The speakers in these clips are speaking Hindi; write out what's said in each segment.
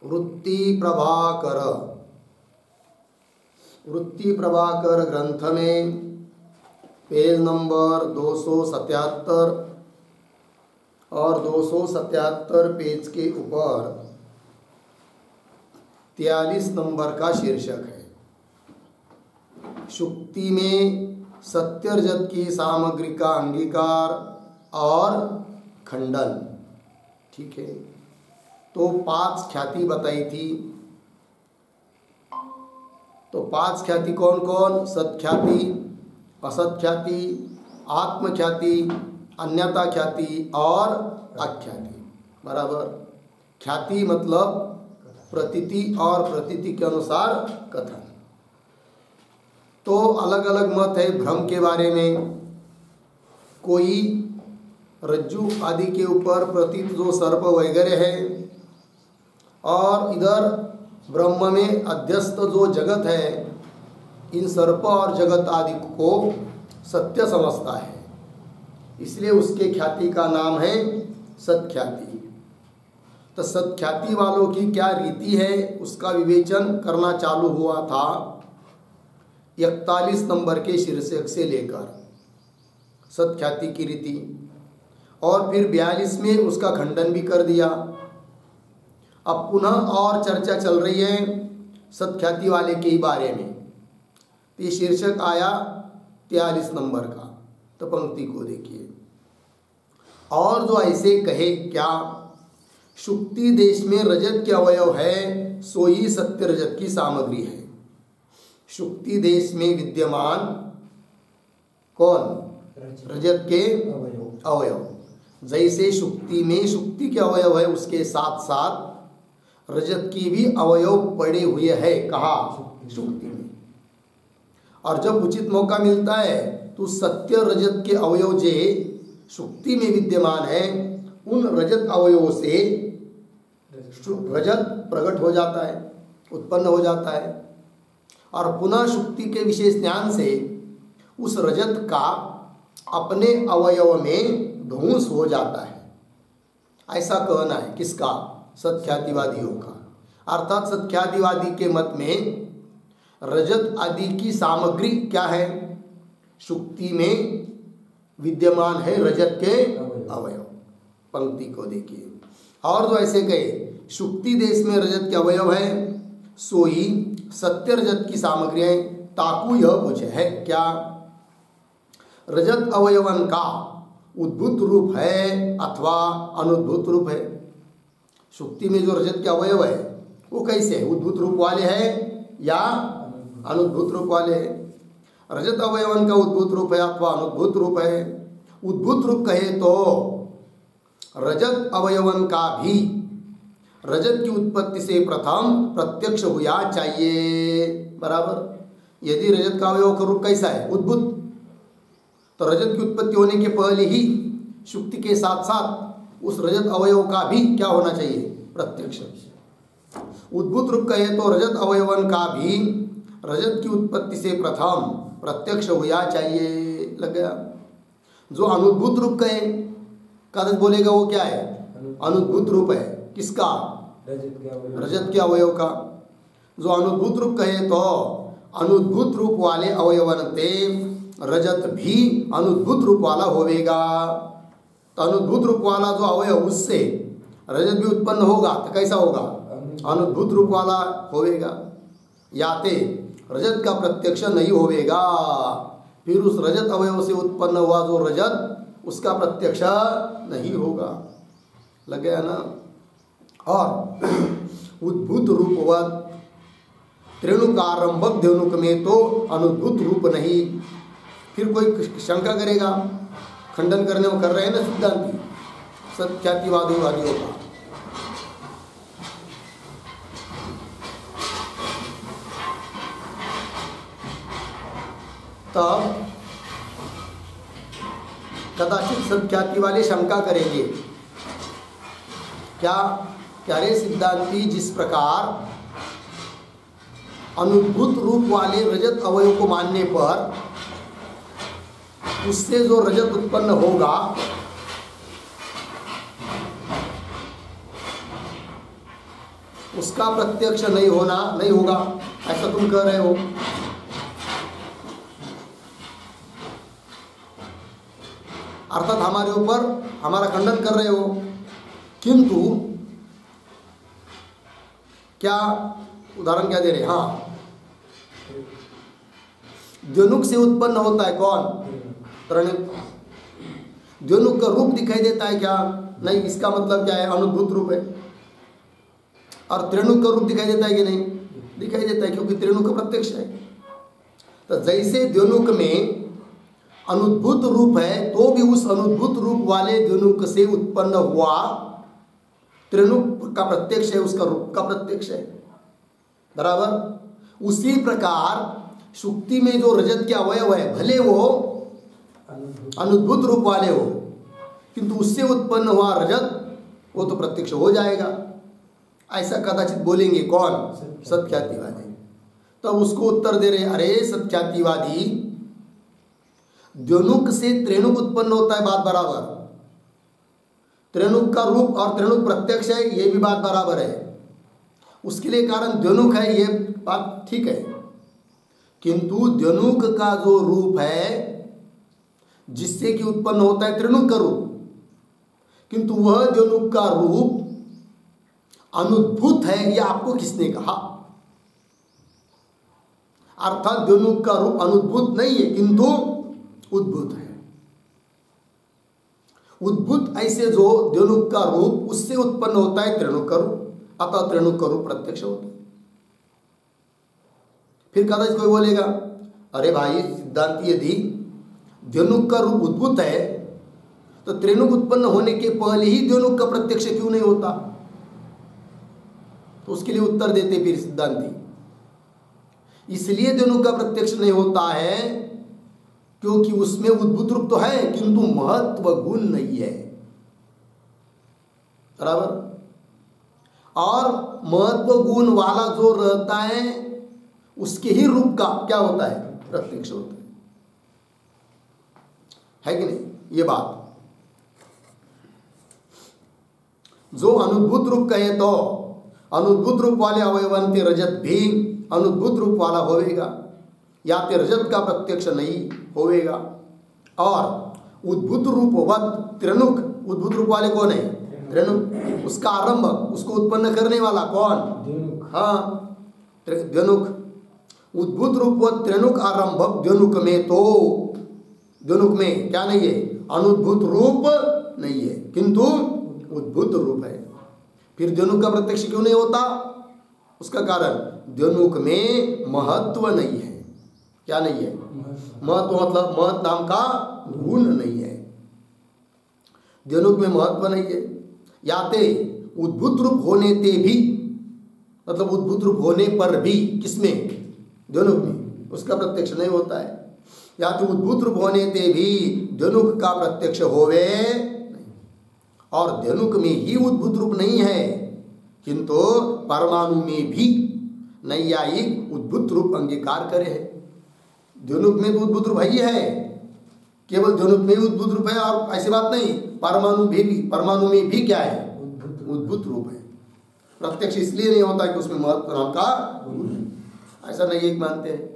वृत्ति प्रभाकर ग्रंथ में पेज नंबर 277 और 277 पेज के ऊपर 43 नंबर का शीर्षक है, शुक्ति में सत्य रजत की सामग्री का अंगीकार और खंडन। ठीक है, तो 5 ख्याति बताई थी। तो 5 ख्याति कौन कौन? सत्ख्याति, असत्ख्याति, आत्मख्याति, अन्यता ख्याति और अख्याति। बराबर। ख्याति मतलब प्रतीति और प्रतीति के अनुसार कथन। तो अलग अलग मत है भ्रम के बारे में। कोई रज्जु आदि के ऊपर प्रतीत जो सर्प वगैरह है और इधर ब्रह्म में अध्यस्त जो जगत है, इन सर्प और जगत आदि को सत्य समझता है, इसलिए उसके ख्याति का नाम है सत्ख्याति। तो सत्ख्याति वालों की क्या रीति है उसका विवेचन करना चालू हुआ था 41 नंबर के शीर्षक से लेकर, सत्ख्याति की रीति, और फिर 42 में उसका खंडन भी कर दिया। अब पुनः और चर्चा चल रही है सत्ख्याति वाले के ही बारे में। ये शीर्षक आया 43 नंबर का। तो पंक्ति को देखिए, और जो ऐसे कहे क्या, शुक्ति देश में रजत के अवयव है, सोई सत्य रजत की सामग्री है। शुक्ति देश में विद्यमान कौन? रजत के अवयव। जैसे शुक्ति में शुक्ति के अवयव है, उसके साथ साथ रजत की भी अवयव पड़े हुए है। कहा? शुक्ति में। और जब उचित मौका मिलता है तो सत्य रजत के अवयव जे शुक्ति में विद्यमान है, उन रजत अवयवों से रजत प्रकट हो जाता है, उत्पन्न हो जाता है, और पुनः शुक्ति के विशेष ज्ञान से उस रजत का अपने अवयव में ध्वंस हो जाता है। ऐसा कहना है किसका? सत्ख्यातिवादियों का। अर्थात सत्ख्यातिवादी के मत में रजत आदि की सामग्री क्या है? शुक्ति में विद्यमान है रजत के अवयव। पंक्ति को देखिए, और जो ऐसे कहे शुक्ति देश में रजत के अवयव है, सोई सत्य रजत की सामग्री है। ताकू यह पूछे है क्या, रजत अवयवन का उद्भूत रूप है अथवा अनुद्भूत रूप है? शुक्ति में जो रजत के अवयव है वो कैसे है? उद्भूत रूप वाले हैं या अनुद्भूत रूप वाले हैं? रजत अवयवन का उद्भूत रूप है अथवा अनुद्भूत रूप है? उद्भूत रूप कहे तो रजत अवयवन का भी रजत की उत्पत्ति से प्रथम प्रत्यक्ष हुआ चाहिए। बराबर। यदि रजत का अवयव का रूप कैसा है? उद्भूत, तो रजत की उत्पत्ति होने के पहले ही शुक्ति के साथ साथ उस रजत अवयव का भी क्या होना चाहिए? प्रत्यक्ष। उद्भूत रूप कहे तो रजत अवयवन का भी रजत की उत्पत्ति से प्रथम प्रत्यक्ष हुआ चाहिए। लग गया। जो अनुद्भूत रूप कहे कागज बोलेगा वो क्या है? अनुद्भूत रूप है। किसका? रजत के अवयव का। जो अनुद्भूत रूप कहे तो अनुद्भूत रूप वाले अवयवनते रजत भी अनुद्भूत रूप वाला होवेगा। तो अनुद्भूत रूप वाला जो अवयव उससे रजत भी उत्पन्न होगा तो कैसा होगा? अनुद्भूत रूप वाला होवेगा। याते रजत का प्रत्यक्ष नहीं होवेगा, फिर उस रजत अवयव से उत्पन्न हुआ जो रजत उसका प्रत्यक्ष नहीं होगा। लग गया ना? और उद्भूत रूपवत त्रेणुकारंभक धेनुक में तो अनुद्भूत रूप नहीं। फिर कोई शंका करेगा, खंडन करने में कर रहे हैं ना सिद्धांती सत्ख्यातिवादियों का। तब कदाचित सत्ख्याति वाले शंका करेंगे क्या रे सिद्धांती, जिस प्रकार अनुद्भूत रूप वाले रजत अवयव को मानने पर उससे जो रजत उत्पन्न होगा उसका प्रत्यक्ष नहीं होगा, ऐसा तुम कह रहे हो। अर्थात हमारे ऊपर हमारा खंडन कर रहे हो। किंतु क्या उदाहरण क्या दे रहे? हाँ, द्वनुक से उत्पन्न होता है कौन? त्रणुक। द्वनुक का रूप दिखाई देता है क्या? नहीं। इसका मतलब क्या है? अनुभूत रूप है। और त्रिणुक का रूप दिखाई देता है कि नहीं? दिखाई देता है, क्योंकि त्रिणुक प्रत्यक्ष है। तो जैसे द्वनुक में अनुद्भूत रूप है, तो भी उस अनुद्भूत रूप वाले द्वनुक से उत्पन्न हुआ त्रिणुक का प्रत्यक्ष है, उसका रूप का प्रत्यक्ष है। बराबर। उसी प्रकार सुक्ति में जो रजत के अवयव है, भले वो अनुद्भूत रूप वाले हो, किंतु उससे उत्पन्न हुआ रजत वो तो प्रत्यक्ष हो जाएगा। ऐसा कदाचित बोलेंगे कौन? सत्ख्यातिवादी। तब उसको उत्तर दे रहे, अरे सत्ख्यातिवादी, द्वनुक से त्रिणुक उत्पन्न होता है, बात बराबर। त्रिणुक का रूप और त्रिणुक प्रत्यक्ष है, ये भी बात बराबर है। उसके लिए कारण द्वनुक है, ये बात ठीक है। किंतु द्वनुक का जो रूप है जिससे कि उत्पन्न होता है त्रिणुक का रूप, किंतु वह द्वनुक का रूप अनुद्भूत है, यह आपको किसने कहा? अर्थात द्वनुक का रूप अनुद्भूत नहीं है, किंतु उद्भूत है। उद्भूत ऐसे जो द्वनुक का रूप, उससे उत्पन्न होता है त्रिणुक का रूप, अतः त्रिणुक का रूप प्रत्यक्ष होता है। फिर कदाचित कोई बोलेगा, अरे भाई सिद्धांत, यदि द्वनुक का रूप उद्भूत है तो त्रिणुक उत्पन्न होने के पहले ही द्वनुक का प्रत्यक्ष क्यों नहीं होता? तो उसके लिए उत्तर देते फिर सिद्धांती, इसलिए द्वनुक का प्रत्यक्ष नहीं होता है क्योंकि उसमें उद्भूत रूप तो है, किंतु महत्व गुण नहीं है। बराबर। और महत्व गुण वाला जो रहता है उसके ही रूप का क्या होता है? प्रत्यक्ष होता है कि नहीं? ये बात जो अनुद्भूत रूप कहे तो अनुद्भूत रूप वाले अवयवंते रजत भी अनुद्भूत रूप वाला होवेगा, या ते रजत का प्रत्यक्ष नहीं होवेगा। और उद्भूत रूपवत त्रिणुक, उद्भूत रूप वाले कौन है? त्रिणुक। उसका आरंभ, उसको उत्पन्न करने वाला कौन? हाँ, द्वनुक। उद्भूत रूपवत त्रिणुक आरंभक द्वनुक में, तो द्वनुक में क्या नहीं है? अनुद्भूत रूप नहीं है, किंतु उद्भूत रूप है। फिर द्वनुक का प्रत्यक्ष क्यों नहीं होता? उसका कारण द्वनुक में महत्व नहीं है। क्या नहीं है? महत्व मतलब महत नाम का गुण नहीं है। द्वनुक में महत्व नहीं है। याते उद्भूत रूप होने ते भी, मतलब उद्भूत रूप होने पर भी, किसमें? द्वनुक में, उसका प्रत्यक्ष नहीं होता है। या तो उद्भूत रूप होने ते भी द्वनुक का प्रत्यक्ष होवे नहीं, और द्वनुक में ही उद्भूत रूप नहीं है, किंतु परमाणु में भी नैयायिक उद्भूत रूप अंगीकार करे है। द्वनुक में तो उद्भूत रूप ही है, केवल द्वनुक में ही उद्भूत रूप है, और ऐसी बात नहीं, परमाणु में भी क्या है? उद्भूत रूप है। प्रत्यक्ष इसलिए नहीं होता कि उसमें महत्व नाम का ऐसा नहीं एक मानते हैं।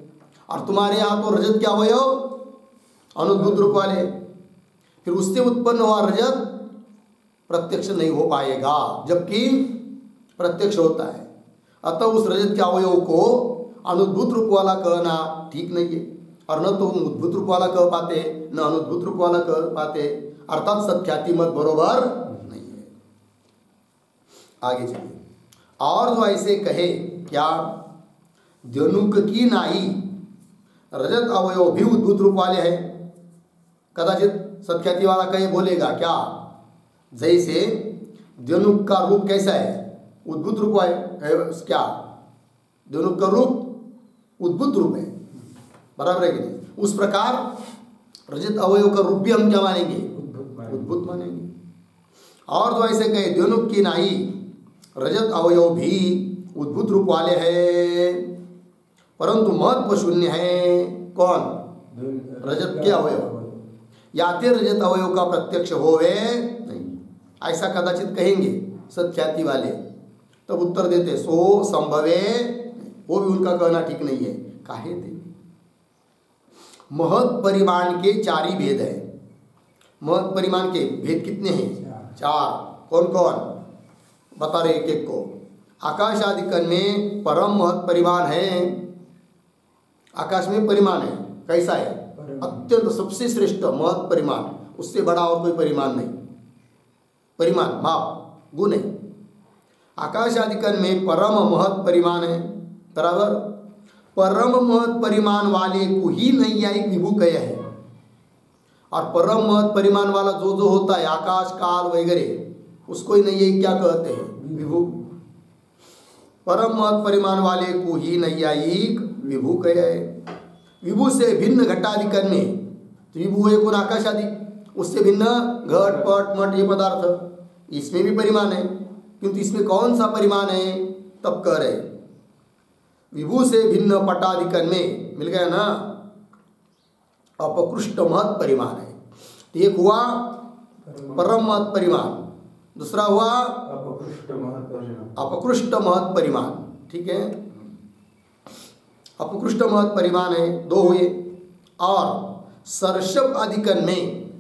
और तुम्हारे यहाँ तो रजत क्या अवयव अनुद्भूत रूप वाले, फिर उससे उत्पन्न हुआ रजत प्रत्यक्ष नहीं हो पाएगा, जबकि प्रत्यक्ष होता है। अतः उस रजत के अवयव को अनुद्भूत रूप वाला कहना ठीक नहीं है, और न तो उद्भूत रूप वाला कह पाते, न अनुद्भूत रूप वाला कह पाते, अर्थात सत्ख्याति मत बरोबर नहीं है। आगे चलिए। और जो ऐसे कहे क्या द्वनुक की नाई रजत अवयव भी उद्भूत रूप वाले हैं, कदाचित सत्ख्याति वाला कहे बोलेगा क्या? जैसे द्वनुक का रूप कैसा है? उद्भूत रूप है क्या? द्वनुक का रूप उद्भूत रूप है, बराबर है कि नहीं? उस प्रकार रजत अवयव का रूप भी हम क्या मानेंगे? उद्भूत मानेंगे। और जो ऐसे कहे द्वनुक की नाई रजत अवयव भी उद्भूत रूप वाले हैं, परंतु महत्व शून्य है। कौन? रजत के अवयव। याते रजत अवयव का प्रत्यक्ष होवे नहीं, ऐसा कदाचित कहेंगे सत्ख्याति वाले। तब उत्तर देते सो संभवे, वो भी उनका कहना ठीक नहीं है। काहे थे? महत् परिमाण के 4 ही भेद है। महत् परिमाण के भेद कितने हैं? 4। कौन कौन बता रहे एक एक को? आकाश आदि कण में परम महत् परिमाण है। आकाश में परिमाण है, कैसा है? अत्यंत सबसे श्रेष्ठ महत् परिमाण, उससे बड़ा और कोई परिमाण नहीं। परिमाण माप गुण है। आकाश आदि कण में परम महत् परिमाण है, बराबर। परम महत् परिमाण वाले को ही नैयायिक विभु कहे है। और परम महत् परिमाण वाला जो जो होता है आकाश काल वगैरह, उसको ही नैयायिक क्या कहते हैं? विभु। परम महत् परिमाण वाले को ही नैयायिक विभु कहे है। विभु से भिन्न घटादिकरण में, तो विभु है कौन? आकाश आदि। उससे भिन्न घट पट मट ये पदार्थ, इसमें भी परिमाण है, किंतु इसमें कौन सा परिमाण है? तब कह रहे विभु से भिन्न पटादिकरण में, मिल गया ना, अपकृष्ट महत् परिमाण है। तो एक हुआ परम महत् परिमाण, दूसरा हुआ अपकृष्ट महत् परिमाण। ठीक है, अपकृष्ट महत् परिमाण है, 2 हुए। और सर्षप अधिकरण में,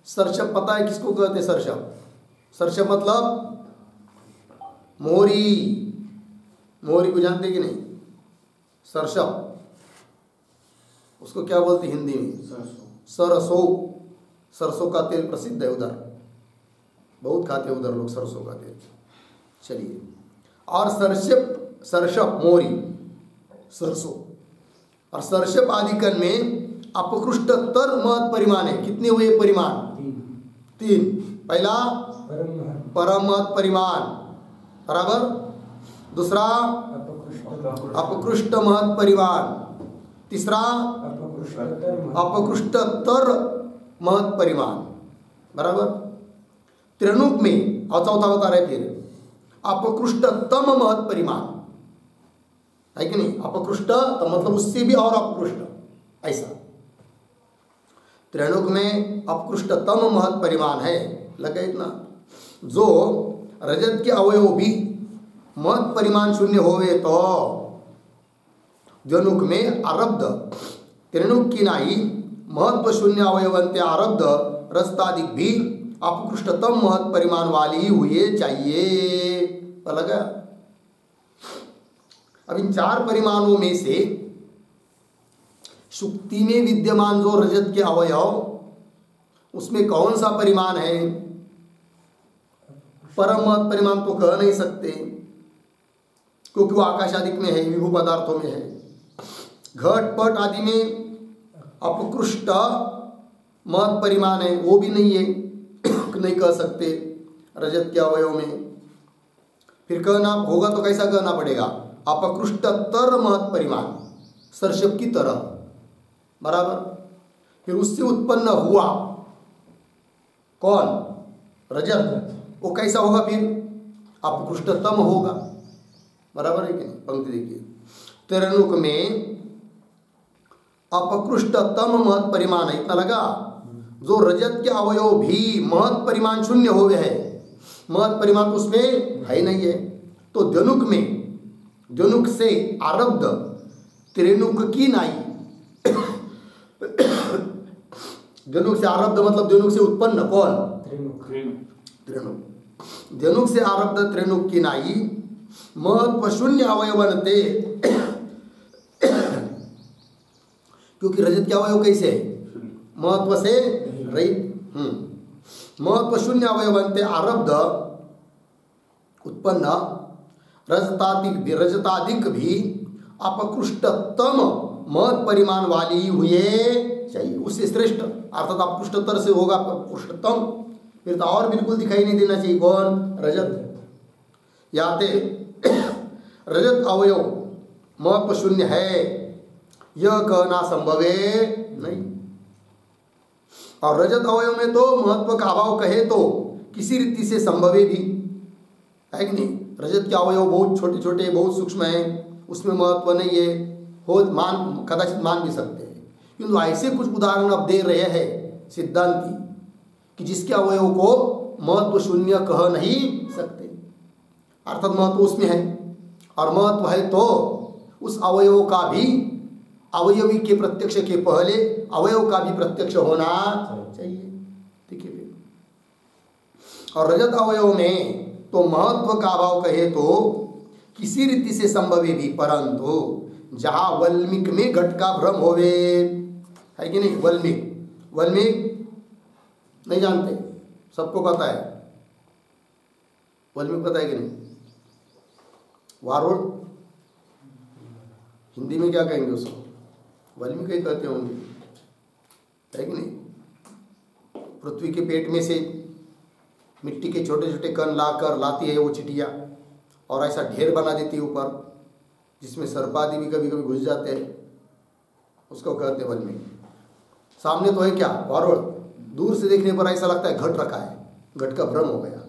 सर्षप पता है किसको कहते? सर्षप, सर्षप मतलब मोरी। मोरी को जानते कि नहीं? सर्षप, उसको क्या बोलते हिंदी में? सरसों। सरसों का तेल प्रसिद्ध है उधर, बहुत खाते हैं उधर लोग सरसों का तेल। चलिए, और सर्षप, सर्षप मोरी, सरसों। और सर्षप आदिकरण में अपकृष्टतर महत् परिमाण है। कितने हुए परिमाण? 3। पहला परम महत् परिमाण, बराबर। दूसरा अपकृष्ट महत् परिमाण, तीसरा अपकृष्टतर महत् परिमाण, बराबर। त्रिणुक में और चौथा बता रहे फिर अपकृष्टतम महत् परिमाण है कि नहीं? अपकृष्ट तो मतलब उससे भी और अपकृष्ट, ऐसा। त्रिणुक में अपकृष्टतम महत् परिमाण है, लगा इतना। जो रजत के अवयव भी महत् परिमाण शून्य होवे तो द्वनुक में आरब्ध, त्रिणुक की नाई महत्व शून्य अवयवंते आरब्ध रस्तादिक भी अपकृष्टतम महत् परिमाण वाली हुए चाहिए। तो लगा। अब इन 4 परिमाणों में से सुक्ति में विद्यमान जो रजत के अवयव, उसमें कौन सा परिमाण है? परम महत् परिमाण तो कह नहीं सकते, क्योंकि वो आकाश आदि में है, विभु पदार्थों में है। घट पट आदि में अपकृष्ट महत् परिमाण है, वो भी नहीं है, नहीं कह सकते रजत के अवयव में। फिर कहना होगा तो कैसा कहना पड़ेगा? अपकृष्टतर महत् परिमाण, सर्षप की तरह, बराबर। फिर उससे उत्पन्न हुआ कौन? रजत। वो कैसा होगा? फिर अपकृष्टतम होगा, बराबर है कि नहीं? पंक्ति देखिए, त्रिणुक में अपकृष्टतम महत् परिमाण है, इतना लगा। जो रजत के अवयव भी महत् परिमाण शून्य हो गए है, महत् परिमाण तो उसमें है ही नहीं है। तो द्वनुक में, द्वनुक से आरब्ध त्रिणुक की नाई, द्वनुक से आरब्ध मतलब द्वनुक से उत्पन्न कौन? त्रिणुक। द्वनुक से आरब्ध त्रिणुक की नाई महत्व शून्य अवयवनते, क्योंकि रजत के अवयव कैसे है? महत्व से रहित। महत्व शून्य अवयवनते आरब्ध उत्पन्न रजतादिक भी अपकृष्टतम महत् परिमाण वाली हुए चाहिए, उससे श्रेष्ठ, अर्थात अपकृष्टतर से होगा अपकृष्टतम। फिर तो और बिल्कुल दिखाई नहीं देना चाहिए कौन? रजत। याते रजत अवयव महत्व शून्य है, यह कहना संभव है नहीं। और रजत अवयव में तो महत्व का अभाव कहे तो किसी रीति से संभव भी है कि नहीं? रजत के अवयव बहुत छोटे छोटे, बहुत सूक्ष्म हैं, उसमें महत्व नहीं है, हो मान कदाचित मान भी सकते हैं। किंतु ऐसे कुछ उदाहरण अब दे रहे हैं सिद्धांती कि जिसके अवयव को महत्व शून्य कह नहीं सकते। अर्थात महत्व उसमें है, और महत्व है तो उस अवयव का भी, अवयवी के प्रत्यक्ष के पहले अवयव का भी प्रत्यक्ष होना चाहिए। ठीक है। और रजत अवयव में तो महत्व का अभाव कहे तो किसी रीति से संभव भी, परंतु जहाँ वल्मीक में घट का भ्रम होवे, है कि नहीं। वल्मीक नहीं जानते, सबको पता है। वल्मीक पता है कि नहीं। वारुण हिंदी में क्या कहेंगे उसको, वल्मीक ही कहते होंगे, है कि नहीं। पृथ्वी के पेट में से मिट्टी के छोटे छोटे कण लाती है वो चिटिया, और ऐसा ढेर बना देती है ऊपर, जिसमें सर्पादि भी कभी कभी घुस जाते हैं, उसको कहते हैं वल्मीक। सामने तो है क्या, वारुण, दूर से देखने पर ऐसा लगता है घट रखा है, घट का भ्रम हो गया।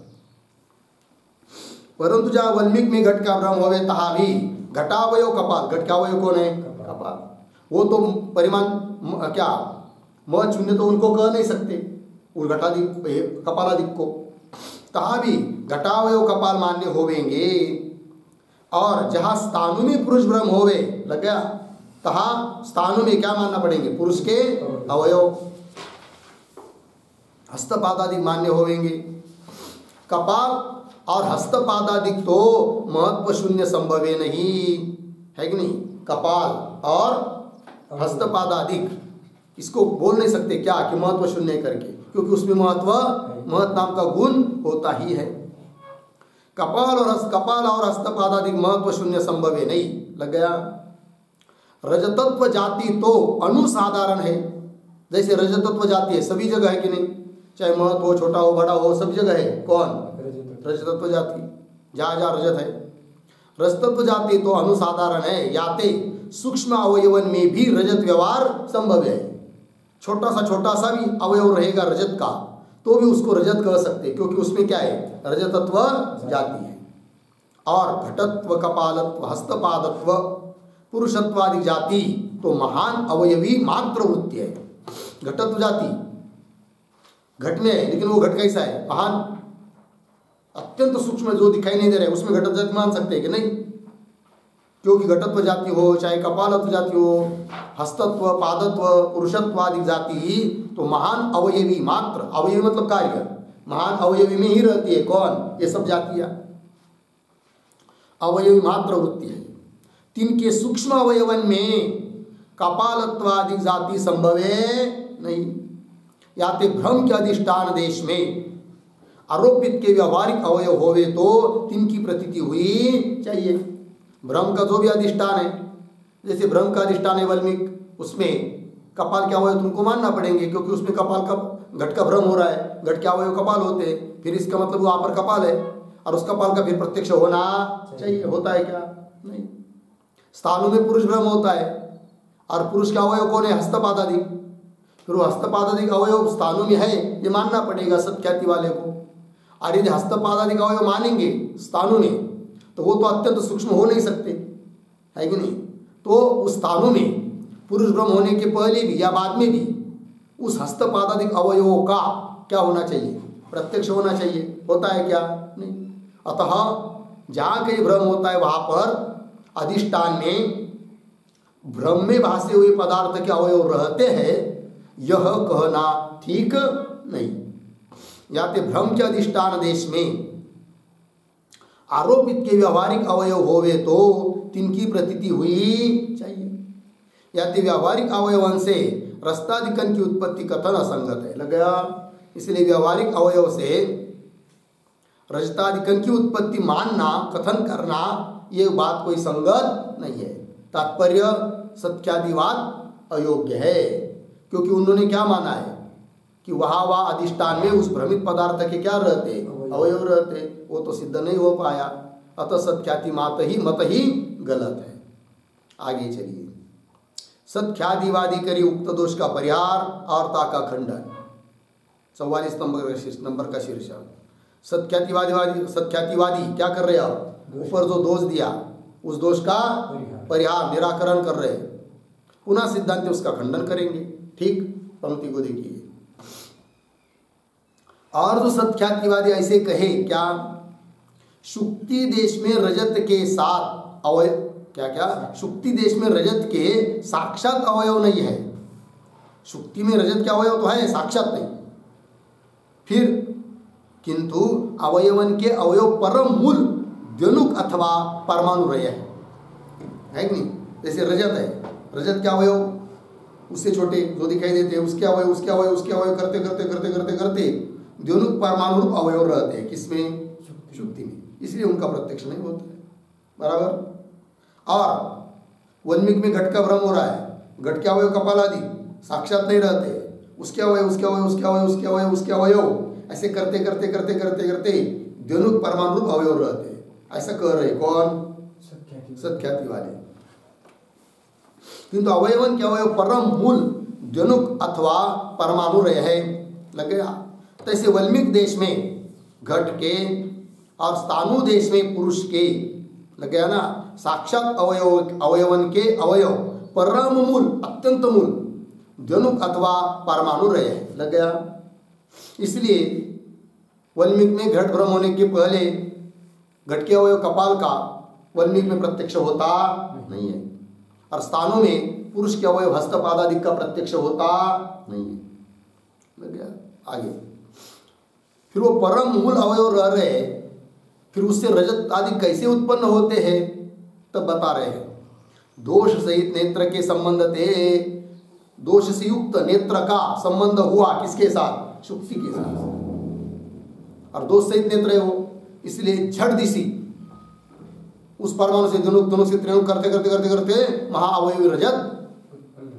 परंतु जहाँ वल्मीक में घट का भ्रम होवे तहाँ भी घटावयो कपाल, घट का अवयव कौन है, कपाल। वो तो परिमाण क्या म शून्य तो उनको कह नहीं सकते, वो घटादिक कपालादिक को, तहाँ भी घटावयो कपाल मान्य होवेंगे। और जहाँ स्थानु में पुरुष भ्रम होवे, लग गया, तहाँ स्थानु में क्या मानना पड़ेंगे, पुरुष के अवयव। हस्तपादादिक मान्य होवेंगे। कपाल और हस्तपादादिक तो महत्व शून्य संभव नहीं, है कि नहीं। कपाल और हस्तपादादिक इसको बोल नहीं सकते क्या कि महत्व शून्य करके, क्योंकि उसमें महत नाम का गुण होता ही है। कपाल और हस्तपादादिक महत्व शून्य संभव है नहीं, लग गया। रजतत्व जाति तो अनुसाधारण है, जैसे रजतत्व जाति है सभी जगह है कि नहीं, चाहे महत्व हो, छोटा हो, बड़ा हो, सब जगह है। कौन, रजतत्व जाति, जहाँ जहाँ रजत है। रजतत्व जाति तो अनुसाधारण है, याते सूक्ष्म अवयवन में भी रजत व्यवहार संभव है। छोटा सा भी अवयव रहेगा रजत का, तो भी उसको रजत कह सकते, क्योंकि उसमें क्या है, रजतत्व जाति है। और घटत्व, कपालत्व, हस्तपादत्व, पुरुषत्वादि जाति तो महान अवयवी मात्र वृत्ति है। घटत्व जाति घट में है, लेकिन वो घट कैसा है, महान, अत्यंत सूक्ष्म जो दिखाई नहीं दे रहा है, उसमें घटत्व जाति मान सकते हैं कि नहीं। क्योंकि घटत्व जाति हो, चाहे कपालत्व जाति हो, हस्तत्व, पादत्व, पुरुषत्वादि जाति तो महान अवयवी मात्र, अवयवी मतलब कार्य, महान अवयवी में ही रहती है। कौन, ये सब जातियां अवयवी मात्र वृत्ति है। तिनके सूक्ष्म अवयवन में कपालत्वादि जाति संभवे नहीं, याते भ्रम के अधिष्ठान देश में आरोपित के व्यावहारिक अवयव होवे तो तिनकी प्रतीति हुई चाहिए। भ्रम का जो भी अधिष्ठान है, जैसे भ्रम का अधिष्ठान है वल्मीक, उसमें कपाल के अवयव तुमको मानना पड़ेंगे, क्योंकि उसमें कपाल का घट का भ्रम हो रहा है, घट के अवयव कपाल होते हैं, फिर इसका मतलब वहाँ पर कपाल है, और उस कपाल का फिर प्रत्यक्ष होना चाहिए। होता है क्या, नहीं। स्थानु में पुरुष भ्रम होता है, और पुरुष का अवयव कौन है, हस्तपादादिक, फिर वो हस्तपादादिक अवयव स्थानु में है, ये मानना पड़ेगा सत्ख्याति वाले को। और यदि हस्तपादादिक अवयव मानेंगे स्थानु में, तो वो तो अत्यंत सूक्ष्म हो नहीं सकते, है कि नहीं। तो उस स्थानु में पुरुष भ्रम होने के पहले भी या बाद में भी उस हस्तपादादिक अवयवों का क्या होना चाहिए, प्रत्यक्ष होना चाहिए। होता है क्या, नहीं। अतः जहाँ कहीं भ्रम होता है वहाँ पर अधिष्ठान में भ्रम में भासे हुए पदार्थ के अवयव रहते हैं, यह कहना ठीक नहीं। याते भ्रम के अधिष्ठान देश में आरोपित के व्यावहारिक अवयव होवे तो तिनकी प्रतीति हुई चाहिए। याते व्यावहारिक अवयवन से रस्तादिकन की उत्पत्ति कथन असंगत है, लग गया। इसलिए व्यावहारिक अवयव से रजतादिकन की उत्पत्ति मानना, कथन करना, ये बात कोई संगत नहीं है। तात्पर्य सत्यादिवाद अयोग्य है, क्योंकि उन्होंने क्या माना है कि वहाँ अधिष्ठान में उस भ्रमित पदार्थ के क्या रहते, अवयव रहते, वो तो सिद्ध नहीं हो पाया। अतः सत्ख्याति मत ही गलत है। आगे चलिए, सत्ख्यादिवादी करी उक्त दोष का परिहार और का खंडन। 44 नंबर का शीर्षक। सत्ख्यातिवादी क्या कर रहे हैं आप, ऊपर जो दोष दिया उस दोष का परिहार, निराकरण कर रहे हैं। पुनः सिद्धांत उसका खंडन करेंगे। ठीक, पंक्ति को देखिए। और जो सत्ख्यातिवादी ऐसे कहे क्या, शुक्ति देश में रजत के साथ अवयव क्या क्या शुक्ति देश में रजत के साक्षात अवयव नहीं है। शुक्ति में रजत के अवयव तो है, साक्षात नहीं। फिर किंतु अवयवन के अवयव परम मूल द्वनुक अथवा परमाणुरय है कि नहीं। जैसे रजत है, रजत के अवयव उससे छोटे जो दिखाई देते हैं उसके अवयव उसके अवयव उसके अवयव करते करते करते करते करते द्वनुक परमाणु रूप अवयव रहते हैं। किसमें? शुक्ति में। इसलिए उनका प्रत्यक्ष नहीं होता है। बराबर। और वन्मिक में घट का भ्रम हो रहा है, घट के अवयव कपाल आदि साक्षात नहीं रहते, उसके अवयव उसके अवयव उसके अवयव उसके अवयव उसके अवयव ऐसे करते करते करते करते करते द्वनुक परमाणु रूप अवयव रहते हैं। ऐसा कह रहे कौन? सत्ख्याति वाले। किंतु अवयवन के अवयव परम मूल द्वनुक अथवा परमाणु रहे लग गया। तैसे वल्मीक देश में घट के और स्थानु देश में पुरुष के लग गया ना, साक्षात अवयवन के अवयव परम मूल अत्यंत मूल द्वनुक अथवा परमाणु रहे लग गया। इसलिए वल्मीक में घट भ्रम होने के पहले घट के अवयव कपाल का वल्मीक में प्रत्यक्ष होता नहीं है, और स्थानों में पुरुष के अवयव हस्तपाद आदि का प्रत्यक्ष होता नहीं है। लग गया। आगे फिर वो परम मूल अवयव रह रहे, फिर उससे रजत आदि कैसे उत्पन्न होते हैं तब बता रहे हैं। दोष सहित नेत्र के संबंध थे, दोष से युक्त नेत्र का संबंध हुआ किसके साथ? शुक्ति के साथ। और दोष सहित नेत्र है वो, इसलिए झट दिशी उस परमाणु से दोनों से त्रिणु करते करते करते करते महाअवयवी रजत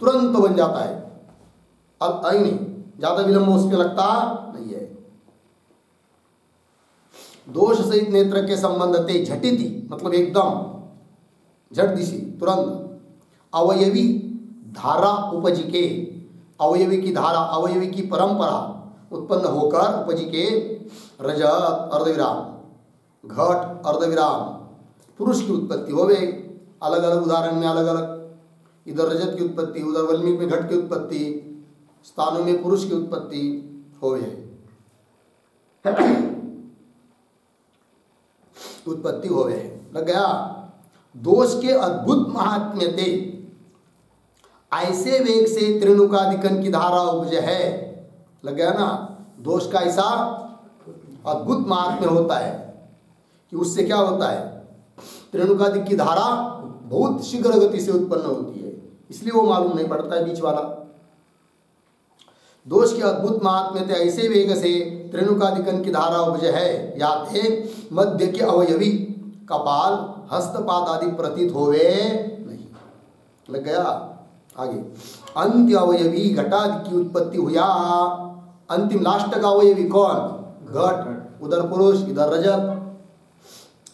तुरंत बन जाता है। अब आई नहीं, ज्यादा विलंब उसमें लगता नहीं है। दोष सहित नेत्र के संबंध ते झटिति मतलब एकदम झट दिशी तुरंत अवयवी धारा उपजी के, अवयवी की धारा अवयवी की परंपरा उत्पन्न होकर उपजी के रजत अर्धविराम घट अर्धविराम पुरुष की उत्पत्ति हो गई। अलग अलग उदाहरण में अलग अलग, इधर रजत की उत्पत्ति, उधर वल्मीक में घट की उत्पत्ति, स्थानों में पुरुष की उत्पत्ति हो गई, उत्पत्ति हो गए लग गया। दोष के अद्भुत महात्म्य थे, ऐसे वेग से त्रिणुकादिकन की धारा उपज है लग गया ना। दोष का ऐसा अद्भुत महात्म्य होता है कि उससे क्या होता है, त्रिणुकादिक की धारा बहुत शीघ्र गति से उत्पन्न होती है, इसलिए वो मालूम नहीं पड़ता है बीच वाला। दोष के अद्भुत महात्म्य थे, ऐसे वेग से त्रिणुकादिकन की धारा उपज है, या थे मध्य के अवयवी कपाल हस्तपाद आदि प्रतीत होवे नहीं लग गया। आगे अंत्य अवयवी घटादि की उत्पत्ति हुआ, अंतिम लास्ट का अवयवी कौन? घट, उधर पुरुष इधर रजत।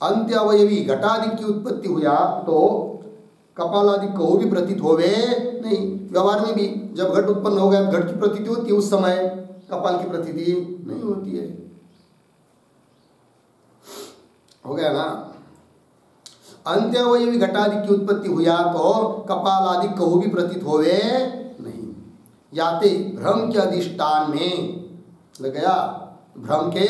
अंत्य अवयवी घटादि की उत्पत्ति हुआ तो कपाल आदि को भी प्रतीत होवे नहीं। व्यवहार में भी जब घट उत्पन्न हो गया घट की प्रतीति होती है, उस समय कपाल की प्रतीति नहीं होती है। हो गया ना। अंत्यावयवी घटादि की उत्पत्ति हुआ तो कपाल आदि कहो भी प्रतीत होवे नहीं। याते भ्रम के अधिष्ठान में लग गया, भ्रम के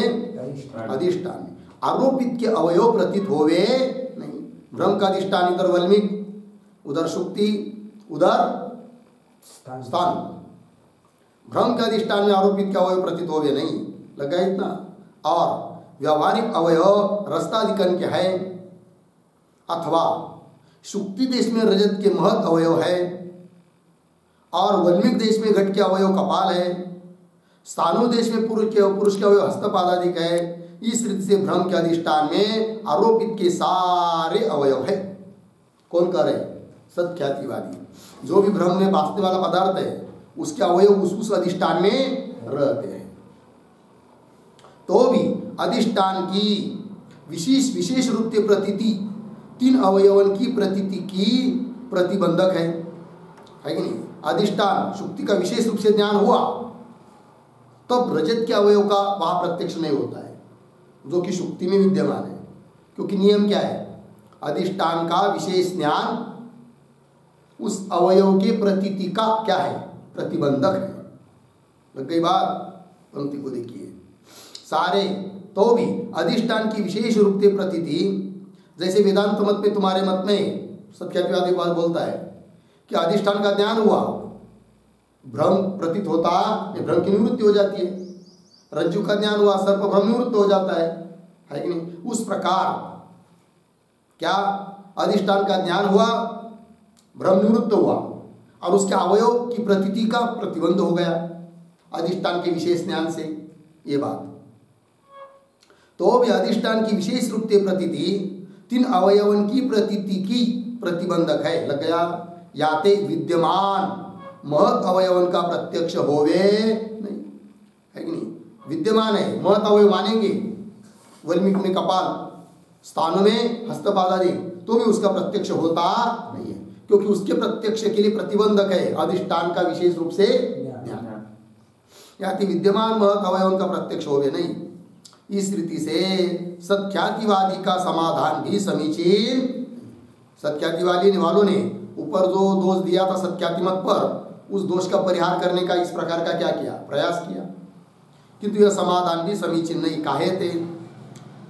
अधिष्ठान में आरोपित के अवयव प्रतीत होवे नहीं। भ्रम का अधिष्ठान इधर वल्मीक, उधर शुक्ति, उधर स्थान। भ्रम के अधिष्ठान में आरोपित के अवयव प्रतीत होवे नहीं लग गया इतना। और व्यावहारिक अवयव रस्ताधिकन के है, अथवा शुक्ति देश में रजत के महत अवयव है, और वल्मीक देश में घट के अवयव कपाल है, स्थानु देश में पुरुष के अवयव हस्तपादादिक है। इस रीति से भ्रम के अधिष्ठान में आरोपित के सारे अवयव है। कौन कह रहे? सत्ख्यातिवादी। जो भी भ्रम में भासने वाला पदार्थ है उसके अवयव उस अधिष्ठान में रहते हैं। तो भी अधिष्ठान की विशेष रूप से प्रतीति तीन अवयवन की प्रतीति की प्रतिबंधक है कि नहीं। अधिष्ठान शुक्ति का विशेष रूप से ज्ञान हुआ तब रजत के अवयव का वहां प्रत्यक्ष नहीं होता है, जो कि शुक्ति में विद्यमान है। क्योंकि नियम क्या है, अधिष्ठान का विशेष ज्ञान उस अवयव के प्रतीति का क्या है, प्रतिबंधक है। लग गई बात। पंक्ति को देखिए, सारे तो भी अधिष्ठान की विशेष रूप से प्रतीति, जैसे वेदांत मत में, तुम्हारे मत में सत्यातिवादी बात बोलता है कि अधिष्ठान का ज्ञान हुआ, भ्रम प्रतीत होता, भ्रम की निवृत्ति हो जाती है। रज्जु का ज्ञान हुआ, सर्प भ्रम निवृत्त हो जाता है कि नहीं? उस प्रकार क्या अधिष्ठान का ज्ञान हुआ, भ्रम निवृत्त हुआ और उसके अवयव की प्रतीति का प्रतिबंध हो गया अधिष्ठान के विशेष ज्ञान से। ये बात तो भी अधिष्ठान की विशेष रूप से प्रतीति तीन अवयवन की प्रतीति की प्रतिबंधक है। लग गया? याते विद्यमान महत अवयवन का प्रत्यक्ष होवे नहीं, है कि नहीं? विद्यमान है, महत अवयव मानेंगे, वल्मीक में कपाल, स्थानों में हस्तपाद आदि, तो भी उसका प्रत्यक्ष होता नहीं है, क्योंकि उसके प्रत्यक्ष के लिए प्रतिबंधक है अधिष्ठान का विशेष रूप से ज्ञान। याति विद्यमान महत अवयवन का प्रत्यक्ष होवे नहीं। इस रीति से सत्ख्यातिवादी का समाधान भी समीचीन। सत्ख्यातिवादी वालों ने ऊपर जो दोष दिया था सत्ख्याति मत पर, उस दोष का परिहार करने का इस प्रकार का क्या किया, प्रयास किया, किंतु यह समाधान भी समीचीन नहीं। काहे थे?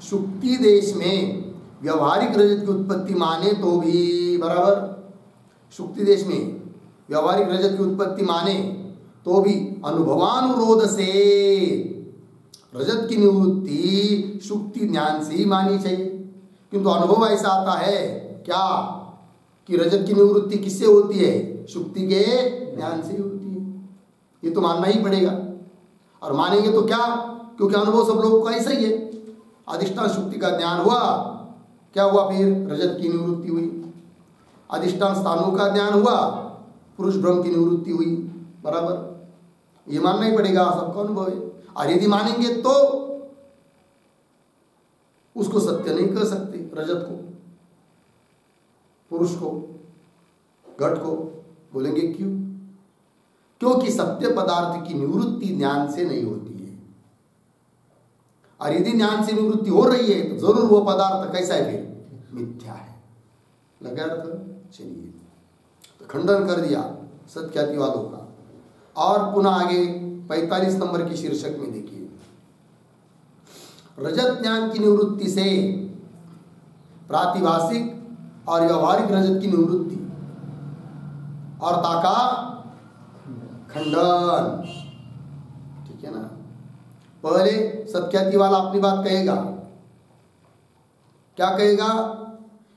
शुक्ति देश में व्यवहारिक रजत की उत्पत्ति माने तो भी बराबर, शुक्ति देश में व्यवहारिक रजत की उत्पत्ति माने तो भी अनुभवानुरोध से रजत की निवृत्ति शुक्ति ज्ञान से ही मानी चाहिए। किंतु अनुभव ऐसा आता है क्या कि रजत की निवृत्ति किससे होती है? शुक्ति के ज्ञान से होती है। ये तो मानना ही पड़ेगा, और मानेंगे तो क्या, क्योंकि अनुभव सब लोगों का ऐसा ही है। अधिष्ठान शुक्ति का ज्ञान हुआ, क्या हुआ? फिर रजत की निवृत्ति हुई। अधिष्ठान स्थानों का ज्ञान हुआ, पुरुष ब्रह्म की निवृत्ति हुई। बराबर, ये मानना ही पड़ेगा, सबका अनुभव है। और यदि मानेंगे तो उसको सत्य नहीं कर सकते, रजत को, पुरुष को, घट को। बोलेंगे क्यों? क्योंकि सत्य पदार्थ की निवृत्ति ज्ञान से नहीं होती है, और यदि ज्ञान से निवृत्ति हो रही है तो जरूर वो पदार्थ कैसा है? फिर मिथ्या है। लगा अर्थ? चलिए, तो खंडन कर दिया सत्ख्यातिवादों का। और पुनः आगे 45 नंबर की शीर्षक में देखिए, रजत ज्ञान की निवृत्ति से प्रातिभाषिक और व्यवहारिक रजत की निवृत्ति और ताका खंडन। ठीक है ना? पहले सत्ख्याति वाला अपनी बात कहेगा, क्या कहेगा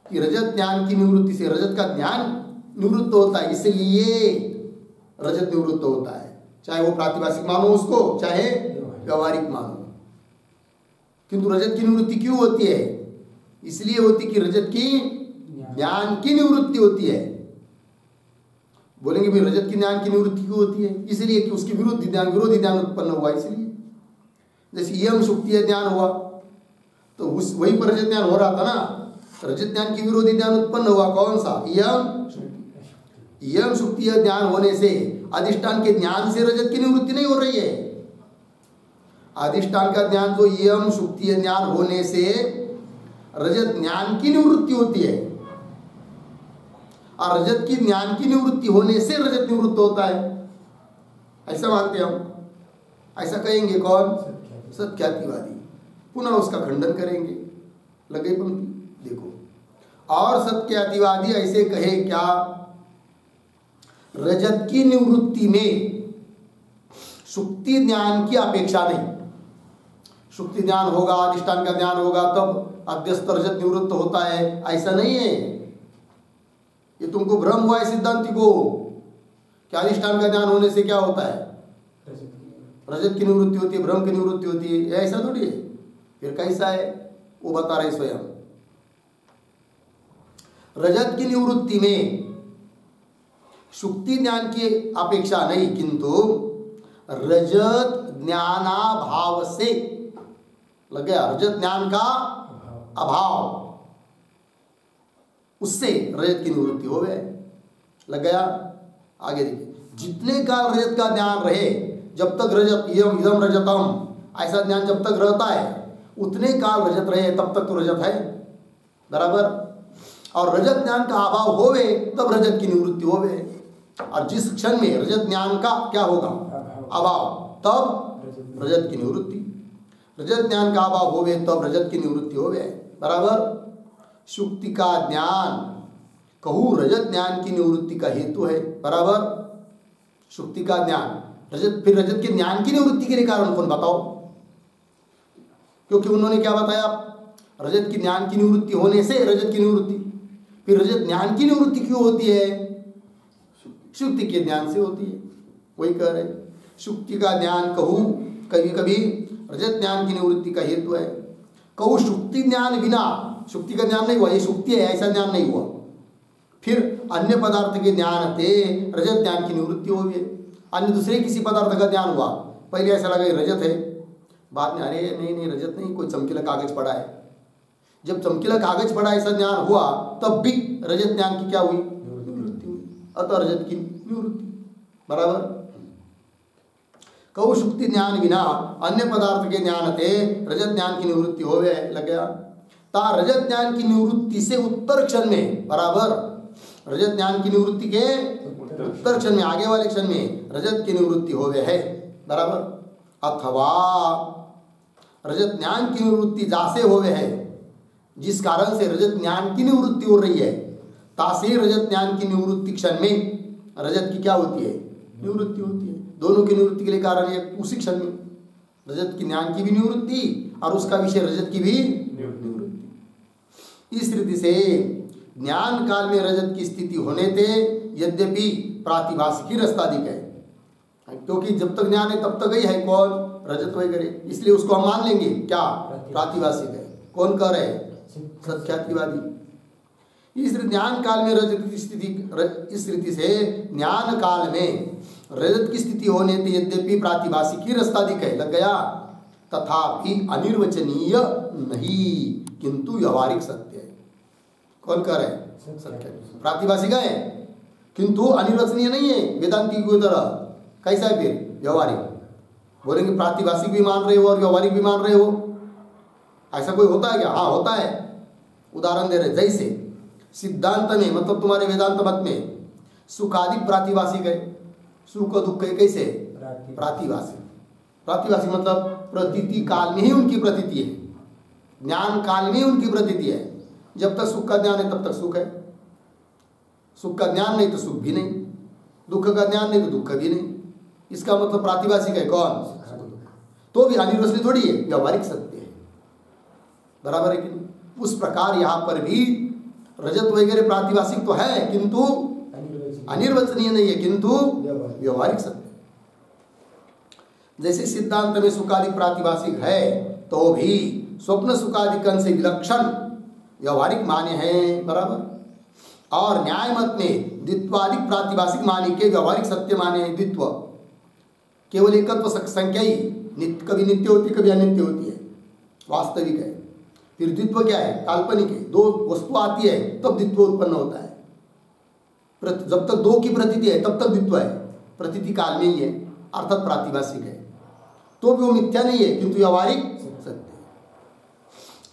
कि रजत ज्ञान की निवृत्ति से रजत का ज्ञान निवृत्त होता है, इसलिए रजत निवृत्त होता है, चाहे वो प्रातिभाषिक मानो उसको, चाहे व्यवहारिक मानो। किंतु रजत की निवृत्ति क्यों होती है? इसलिए होती कि रजत की ज्ञान की निवृत्ति होती है। बोलेंगे भी रजत की ज्ञान की निवृत्ति क्यों होती है? इसलिए कि उसकी विरोधी ज्ञान उत्पन्न हुआ, इसलिए। जैसे यम शुक्ति ज्ञान हुआ तो उस वहीं पर रजत ज्ञान हो रहा था ना, रजत ज्ञान की विरोधी ज्ञान उत्पन्न हुआ, कौन सा? यम शुक्ति ज्ञान होने से अधिष्ठान के ज्ञान से रजत की निवृत्ति नहीं हो रही है। अधिष्ठान का ज्ञान जो यम शुक्ति ज्ञान होने से रजत ज्ञान की निवृत्ति होती है, और रजत की ज्ञान की निवृत्ति होने से रजत निवृत्त होता है, ऐसा मानते हम। ऐसा कहेंगे कौन? सत्ख्यातिवादी। पुनः उसका खंडन करेंगे। लगे पंक्ति देखो, और सत्ख्यातिवादी ऐसे कहे क्या? रजत की निवृत्ति में शुक्ति ज्ञान की अपेक्षा नहीं। शुक्ति ज्ञान होगा, अधिष्ठान का ज्ञान होगा, तब अध्यस्त रजत निवृत्त होता है, ऐसा नहीं है। ये तुमको भ्रम हुआ है सिद्धांति को, क्या अधिष्ठान का ज्ञान होने से क्या होता है? रजत की निवृत्ति होती है, भ्रम की निवृत्ति होती है, ऐसा थोड़ी है। फिर कैसा है वो बता रहे स्वयं। रजत की निवृत्ति में शुक्ति ज्ञान की अपेक्षा नहीं, किंतु रजत ज्ञानाभाव से, लग गया, रजत ज्ञान का अभाव, उससे रजत की निवृत्ति हो गए। लग गया? आगे देखिए, जितने काल रजत का ज्ञान रहे, जब तक रजत इयम इदम रजतम ऐसा ज्ञान जब तक रहता है, उतने काल रजत रहे, तब तक तो रजत है। बराबर? और रजत ज्ञान का अभाव होवे तब रजत की निवृत्ति होवे, और जिस क्षण में रजत ज्ञान का क्या होगा? अभाव, तब रजत की निवृत्ति। रजत ज्ञान का अभाव होवे तब रजत की निवृत्ति होवे, बराबर। शुक्ति का ज्ञान कहूँ रजत ज्ञान की निवृत्ति का हेतु है, बराबर। शुक्ति का ज्ञान रजत, फिर रजत के ज्ञान की निवृत्ति के लिए कारण कौन बताओ? क्योंकि उन्होंने क्या बताया, रजत की ज्ञान की निवृत्ति होने से रजत की निवृत्ति, फिर रजत ज्ञान की निवृत्ति क्यों होती है? शुक्ति के ज्ञान से होती है। वही कह रहे शुक्ति का ज्ञान कहूँ कभी कभी रजत ज्ञान की निवृत्ति का हेतु है। कहूँ शुक्ति ज्ञान बिना, शुक्ति का ज्ञान नहीं हुआ, ये शुक्ति है ऐसा ज्ञान नहीं हुआ, फिर अन्य पदार्थ के ज्ञान थे रजत ज्ञान की निवृत्ति हो गई। अन्य दूसरे किसी पदार्थ का ज्ञान हुआ, पहले ऐसा लगा रजत है, बाद में अरे नहीं रजत नहीं, कोई चमकीला कागज पड़ा है। जब चमकीला कागज पड़ा ऐसा ज्ञान हुआ तब भी रजत ज्ञान की क्या हुई? निवृत्ति हुई। अतः रजत की निवृत्ति, बराबर। कहूँ शुक्ति ज्ञान बिना अन्य पदार्थ के ज्ञान थे रजत ज्ञान की निवृत्ति हो गया, लग गया। ता रजत ज्ञान की निवृत्ति से उत्तर क्षण में, बराबर, रजत ज्ञान की निवृत्ति के उत्तर क्षण में, आगे वाले क्षण में रजत की निवृत्ति हो गए है, बराबर। अथवा रजत ज्ञान की निवृत्ति जासे हो गए है, जिस कारण से रजत ज्ञान की निवृत्ति हो रही है, तासे रजत ज्ञान की निवृत्ति क्षण में रजत की क्या होती है? निवृत्ति होती है। दोनों की निवृत्ति के लिए कारण है उसी क्षण में, रजत की ज्ञान की भी निवृत्ति और उसका विषय रजत की भी निवृत्ति। इस रीति से ज्ञान काल में रजत की स्थिति होने थे, यद्यपि प्रातिभासिक रस्ताधिक है, क्योंकि जब तक ज्ञान है तब तक ही है कौन? रजत वगैरह, इसलिए उसको हम मान लेंगे क्या? प्रातिभासिक है। कौन कह रहे हैं? सत्यातिवादी। इस ज्ञान काल में रजत की स्थिति, इस रीति से ज्ञान काल में रजत की स्थिति होने थे, यद्यपि प्रातिभासिक रस्ताधिक है, लग गया, तथापि अनिर्वचनीय नहीं, किंतु व्यवहारिक सत्य है। कौन कह रहे हैं? सत्य। प्रातिभासिक है किंतु अनिर्वचनीय नहीं है, वेदांती की तरह। कैसा है फिर? व्यवहारिक। बोलेंगे प्रातिभासिक भी मान रहे हो और व्यवहारिक भी मान रहे हो, ऐसा कोई होता है क्या? हाँ होता है। उदाहरण दे रहे, जैसे सिद्धांत में, मतलब तुम्हारे वेदांत मत में सुखादि प्रातिभासिक है, सुख दुख है, कैसे? प्रातिभासिक। प्रातिभासिक मतलब प्रतीति काल में ही उनकी प्रतीति है, ज्ञान काल में ही उनकी प्रतीति है। जब तक सुख का ज्ञान है तब तक सुख है, सुख का ज्ञान नहीं तो सुख भी नहीं, दुख का ज्ञान नहीं तो दुख भी नहीं। इसका मतलब प्रातिभासिक है कौन? तो भी अनिर्वचनीय थोड़ी है, व्यवहारिक सत्य है, बराबर है कि नहीं? उस प्रकार यहाँ पर भी रजत वगैरह प्रातिभासिक तो है किंतु अनिर्वचनीय नहीं है, किंतु व्यवहारिक सत्य। जैसे सिद्धांत में सुखादि प्रातिभासिक है तो भी स्वप्न सुखादिकन से विलक्षण व्यवहारिक माने हैं, बराबर। और न्याय मत में द्वित्वादिक प्रातिभासिक माने के व्यवहारिक सत्य माने हैं। द्वित्व केवल एकत्व संख्या ही, कभी नित्य होती कभी अनित्य होती है, वास्तविक है। फिर द्वित्व क्या है? काल्पनिक है। दो वस्तु आती है तब द्वित्व उत्पन्न होता है। जब तक दो की प्रतीति है तब तक द्वित्व है, प्रतीति काल में ही है, अर्थात प्रातिभासिक है। तो भी वो मिथ्या नहीं है किंतु व्यवहारिक सत्य है।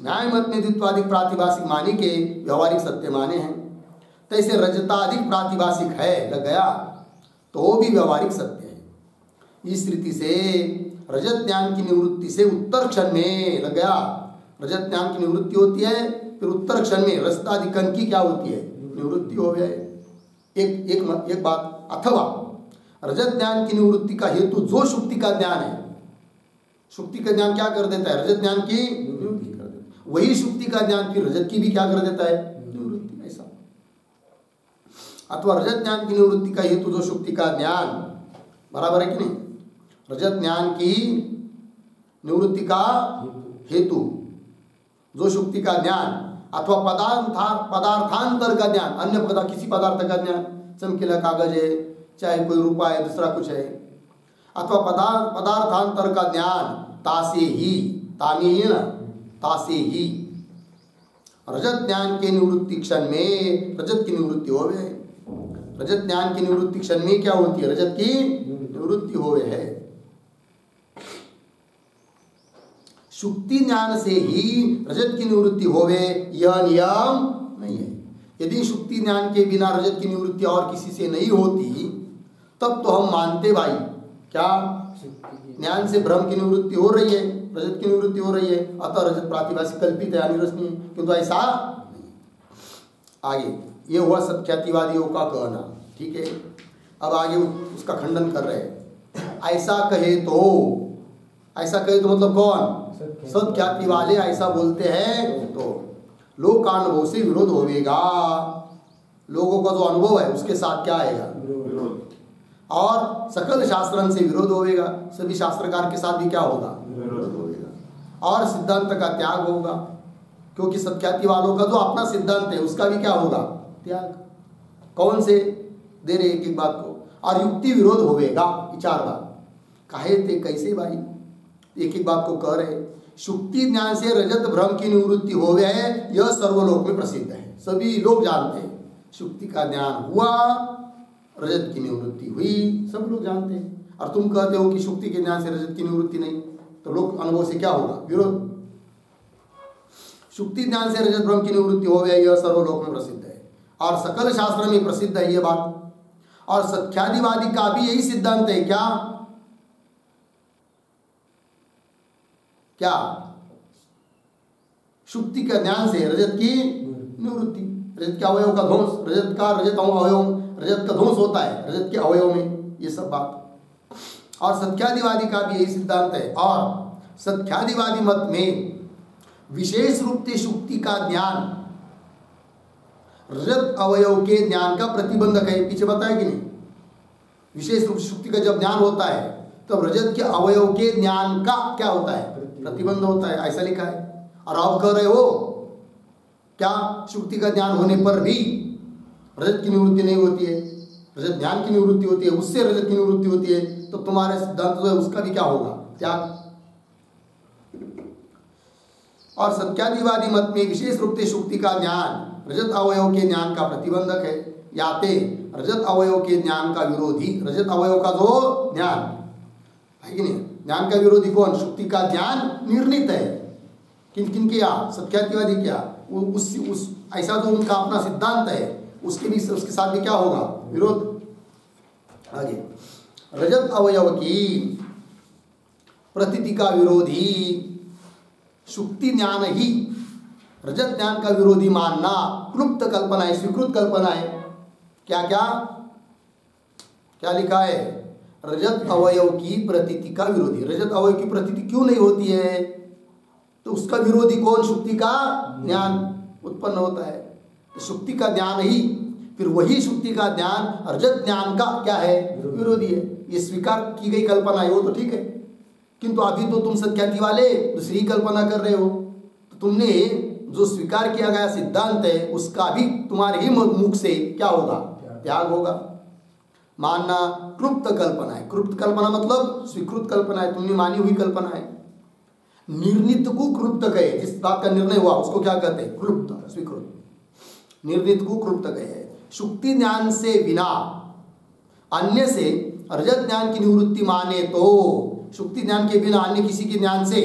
न्याय मत में द्वित्वादिक प्रातिभासिक माने के व्यवहारिक सत्य माने हैं। तैसे रजताधिक प्रातिभासिक है, लग गया, तो वो भी व्यवहारिक सत्य है। इस रीति से रजत ज्ञान की निवृत्ति से उत्तर क्षण में, लग गया, रजत ज्ञान की निवृत्ति होती है, फिर उत्तर क्षण में रजताधिकन की क्या होती है? निवृत्ति हो गया है। एक बात, अथवा रजत ज्ञान की निवृत्ति का हेतु जो शुक्ति का ज्ञान है, शुक्ति का ज्ञान क्या कर देता है? रजत ज्ञान की निवृत्ति कर देता है। वही शुक्ति का ज्ञान फिर रजत की भी क्या कर देता है? निवृत्ति। ऐसा। अथवा रजत ज्ञान की निवृत्ति का हेतु जो शुक्ति का ज्ञान, बराबर है कि नहीं? रजत ज्ञान की निवृत्ति का हेतु जो शुक्ति का ज्ञान, अथवा पदार्थांतर का ज्ञान, अन्य किसी पदार्थ का ज्ञान, चमकीला कागज है, चाहे कोई रूपा है, दूसरा कुछ है, अथवा पदार्थांतर का ज्ञान, तासे ही, तामी ही ना, तासे ही रजत ज्ञान के निवृत्ति क्षण में रजत की निवृत्ति हो गए। रजत ज्ञान की निवृत्ति क्षण में क्या होती है? रजत की निवृत्ति हो गए है। शुक्ति ज्ञान से ही रजत की निवृत्ति होवे यह नियम नहीं है। यदि शुक्ति ज्ञान के बिना रजत की निवृत्ति और किसी से नहीं होती तब तो हम मानते भाई क्या ज्ञान से भ्रम की निवृत्ति हो रही है, रजत की निवृत्ति हो रही है, अतः रजत प्रातिभासिक कल्पित है, अनिरसनीय, किंतु ऐसा नहीं। आगे ये हुआ सत्ख्यातिवादियों का कहना, ठीक है। अब आगे उसका खंडन कर रहे हैं। ऐसा कहे तो मतलब कौन? सत्ख्याति वाले ऐसा बोलते हैं तो लोकानुभव से विरोध होगा। लोगों का जो अनुभव है उसके साथ क्या आएगा? विरोध। और सकल शास्त्रन से विरोध होगा, सभी शास्त्रकार के साथ भी क्या होगा? विरोध होगा। और सिद्धांत का त्याग होगा, क्योंकि सत्ख्याति वालों का जो अपना सिद्धांत है उसका भी क्या होगा? त्याग। कौन से दे रहे एक एक बात को। और युक्ति विरोध होगा, विचार बात काहे थे कैसे भाई, एक एक बात को कह रहे। शुक्ति ज्ञान से रजत भ्रम की निवृत्ति हो गए, यह सर्वलोक में प्रसिद्ध है, सभी लोग जानते हैं। शुक्ति का ज्ञान हुआ, रजत की निवृत्ति हुई, सब लोग जानते हैं। और तुम कहते हो कि शुक्ति के ज्ञान से रजत की निवृत्ति नहीं, तो लोक अनुभव से क्या होगा? विरोध। शुक्ति ज्ञान से रजत भ्रम की निवृत्ति हो गया, यह सर्वलोक में प्रसिद्ध है और सकल शास्त्र में प्रसिद्ध है यह बात। और सत्ख्यादिवादी का भी यही सिद्धांत है। क्या क्या? शुक्ति का ज्ञान से रजत की निवृत्ति, रजत के अवयव का ध्वंस, रजत का ध्वंस होता है रजत के अवयव में, ये सब बात। और सत्ख्यादिवादी का भी यही सिद्धांत है। और सत्ख्यादिवादी मत में विशेष रूप से शुक्ति का ज्ञान रजत अवयव के ज्ञान का प्रतिबंधक है, पीछे बताया कि नहीं? विशेष रूप से शुक्ति का जब ज्ञान होता है तब रजत के अवयव के ज्ञान का क्या होता है? प्रतिबंध होता है, ऐसा लिखा है। और आप कह रहे हो क्या शुक्ति का ज्ञान होने पर भी रजत की निवृत्ति नहीं होती है, रजत ज्ञान की निवृत्ति होती है, उससे रजत की निवृत्ति होती है, तो तुम्हारे सिद्धांत जो है उसका भी क्या होगा? त्याग। और सत्ख्यादिवादी मत में विशेष रूप से शुक्ति का ज्ञान रजत अवयव के ज्ञान का प्रतिबंधक है, याते रजत अवयव के ज्ञान का विरोधी, रजत अवयव का जो ज्ञान है कि नहीं, ज्ञान का विरोधी कौन? शुक्ति का ज्ञान निर्णित है किन किन किया? सत्ख्यातिवादी क्या? उस ऐसा जो उनका अपना सिद्धांत है उसके साथ भी क्या होगा? विरोध। आगे रजत अवयव की प्रतीति का विरोधी शुक्ति ज्ञान ही रजत ज्ञान का विरोधी मानना क्लुप्त कल्पना है, स्वीकृत कल्पना है। क्या क्या क्या लिखा है? रजत अवयव की प्रतीति का विरोधी। रजत अवयव की प्रतीति क्यों नहीं होती है? तो उसका विरोधी कौन? शुक्ति का ज्ञान उत्पन्न होता है, शुक्ति का ज्ञान ही, फिर वही शुक्ति का ज्ञान रजत ज्ञान का क्या है? विरोधी है। ये स्वीकार की गई कल्पना है, वो तो ठीक है, किंतु अभी तो तुम सत्ख्याति वाले दूसरी कल्पना कर रहे हो। तो तुमने जो स्वीकार किया गया सिद्धांत है उसका भी तुम्हारे ही मुख से क्या होगा? त्याग होगा। मानना क्लुप्त कल्पना है। क्लुप्त कल्पना मतलब स्वीकृत कल्पना है, तुमने मानी हुई कल्पना है। निर्णित को क्लुप्त कहे, जिस बात का निर्णय हुआ उसको क्या कहते हैं? क्लुप्त, स्वीकृत। निर्णित को क्लुप्त कहे। शुक्ति ज्ञान से बिना अन्य से रजत ज्ञान की निवृत्ति माने तो, शुक्ति ज्ञान के बिना अन्य किसी के ज्ञान से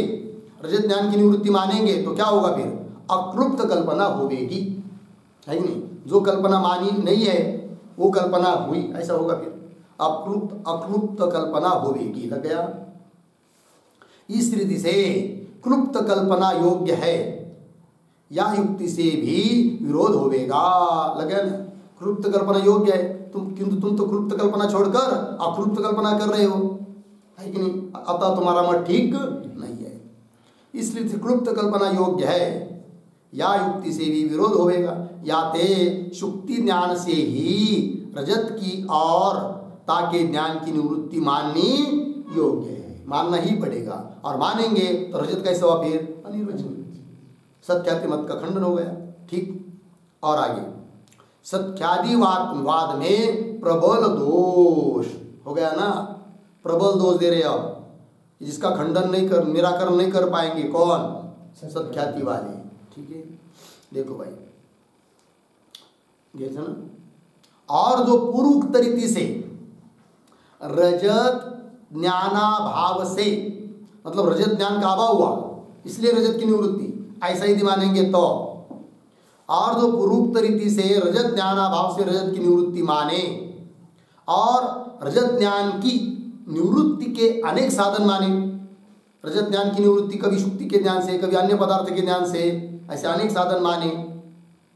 रजत ज्ञान की निवृत्ति मानेंगे तो क्या होगा? फिर अक्लुप्त कल्पना होगी, है कि नहीं? जो कल्पना मानी नहीं है वो कल्पना हुई, ऐसा होगा। फिर अक्लुप्त कल्पना होगी, लग गया। इस रीति से क्लुप्त कल्पना योग्य है या युक्ति से भी विरोध होगा, लग गया ना? क्लुप्त कल्पना योग्य है किंतु तुम तो क्लुप्त कल्पना छोड़कर अक्लुप्त कल्पना कर रहे हो, है कि नहीं? अतः तुम्हारा मत ठीक नहीं है। इसलिए क्लुप्त कल्पना योग्य है या युक्ति से भी विरोध होगा, या ते शुक्ति ज्ञान से ही रजत की और ताके ज्ञान की निवृत्ति माननी योग्य है, मानना ही पड़ेगा। और मानेंगे तो रजत कैसे हुआ? फिर अनिर्वचनीय। सत्ख्याति मत का खंडन हो गया, ठीक। और आगे सत्ख्यादिवाद में प्रबल दोष हो गया ना, प्रबल दोष दे रहे अब, जिसका खंडन नहीं कर, निराकरण नहीं कर पाएंगे कौन? सत्ख्याति वाले, ठीक है। देखो भाई ना, और जो पूर्वोक्त रीति से रजत ज्ञानाभाव से, मतलब रजत ज्ञान का अभाव हुआ इसलिए रजत की निवृत्ति, ऐसा ही मानेंगे तो, और जो पूर्वोक्त रीति से रजत ज्ञानाभाव से रजत की निवृत्ति माने और रजत ज्ञान की निवृत्ति के अनेक साधन माने, रजत ज्ञान की निवृत्ति कभी शुक्ति के ज्ञान से, कभी अन्य पदार्थ के ज्ञान से, ऐसे अनेक साधन माने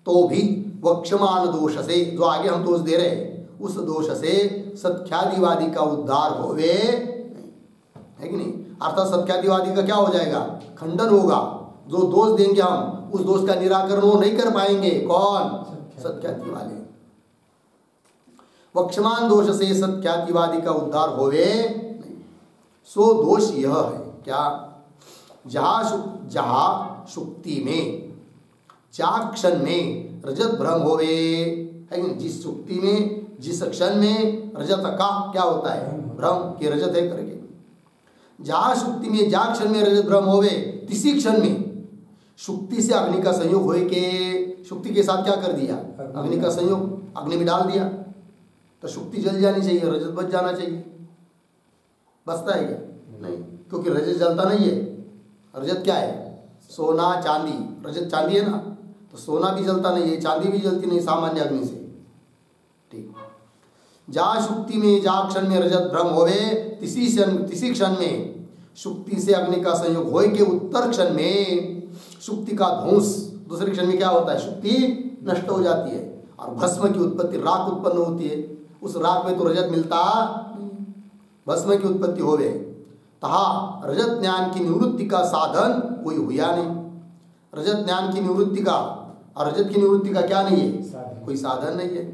तो भी वक्षमान दोष से, जो आगे हम दोष दे रहे हैं, उस दोष से सत्ख्यादिवादी का उद्धार होवे नहीं, है कि नहीं। अर्थात सत्ख्यादिवादी का क्या हो जाएगा, खंडन होगा। जो दोष देंगे हम, उस दोष का निराकरण वो नहीं कर पाएंगे। कौन? सत्ख्याति वाले। वक्षमान दोष से सत्ख्यातिवादी का उद्धार होवे नहीं। सो दोष यह है क्या, जहाँ शुक्ति में, चाक्षण में रजत भ्रम होवे, है कि जिस शुक्ति में, जिस क्षण में रजत का क्या होता है, भ्रम कि रजत है करके, जहाँ शुक्ति में, जा क्षण में रजत भ्रम होवे, तिसी क्षण में शुक्ति से अग्नि का संयोग होए के, शुक्ति के साथ क्या कर दिया, अग्नि का संयोग, अग्नि में डाल दिया, तो शुक्ति जल जानी चाहिए, रजत बच जाना चाहिए। बचता है क्या? नहीं, क्योंकि रजत जलता नहीं है। रजत क्या है, सोना चांदी, रजत चांदी है ना, तो सोना भी जलता नहीं है, चांदी भी जलती नहीं सामान्य अग्नि से। ठीक, जा शुक्ति में, जा क्षण में रजत भ्रम होवे, तिसी क्षण में शुक्ति से अग्नि का संयोग होए के उत्तर क्षण में शुक्ति का ध्वंस, दूसरे क्षण में क्या होता है, शुक्ति नष्ट हो जाती है और भस्म की उत्पत्ति, राख उत्पन्न होती है। उस राख में तो रजत मिलता, भस्म की उत्पत्ति होवे, तहा रजत ज्ञान की निवृत्ति का साधन कोई हुआ नहीं। रजत ज्ञान की निवृत्ति का और रजत की निवृत्ति का क्या नहीं है, कोई साधन नहीं है।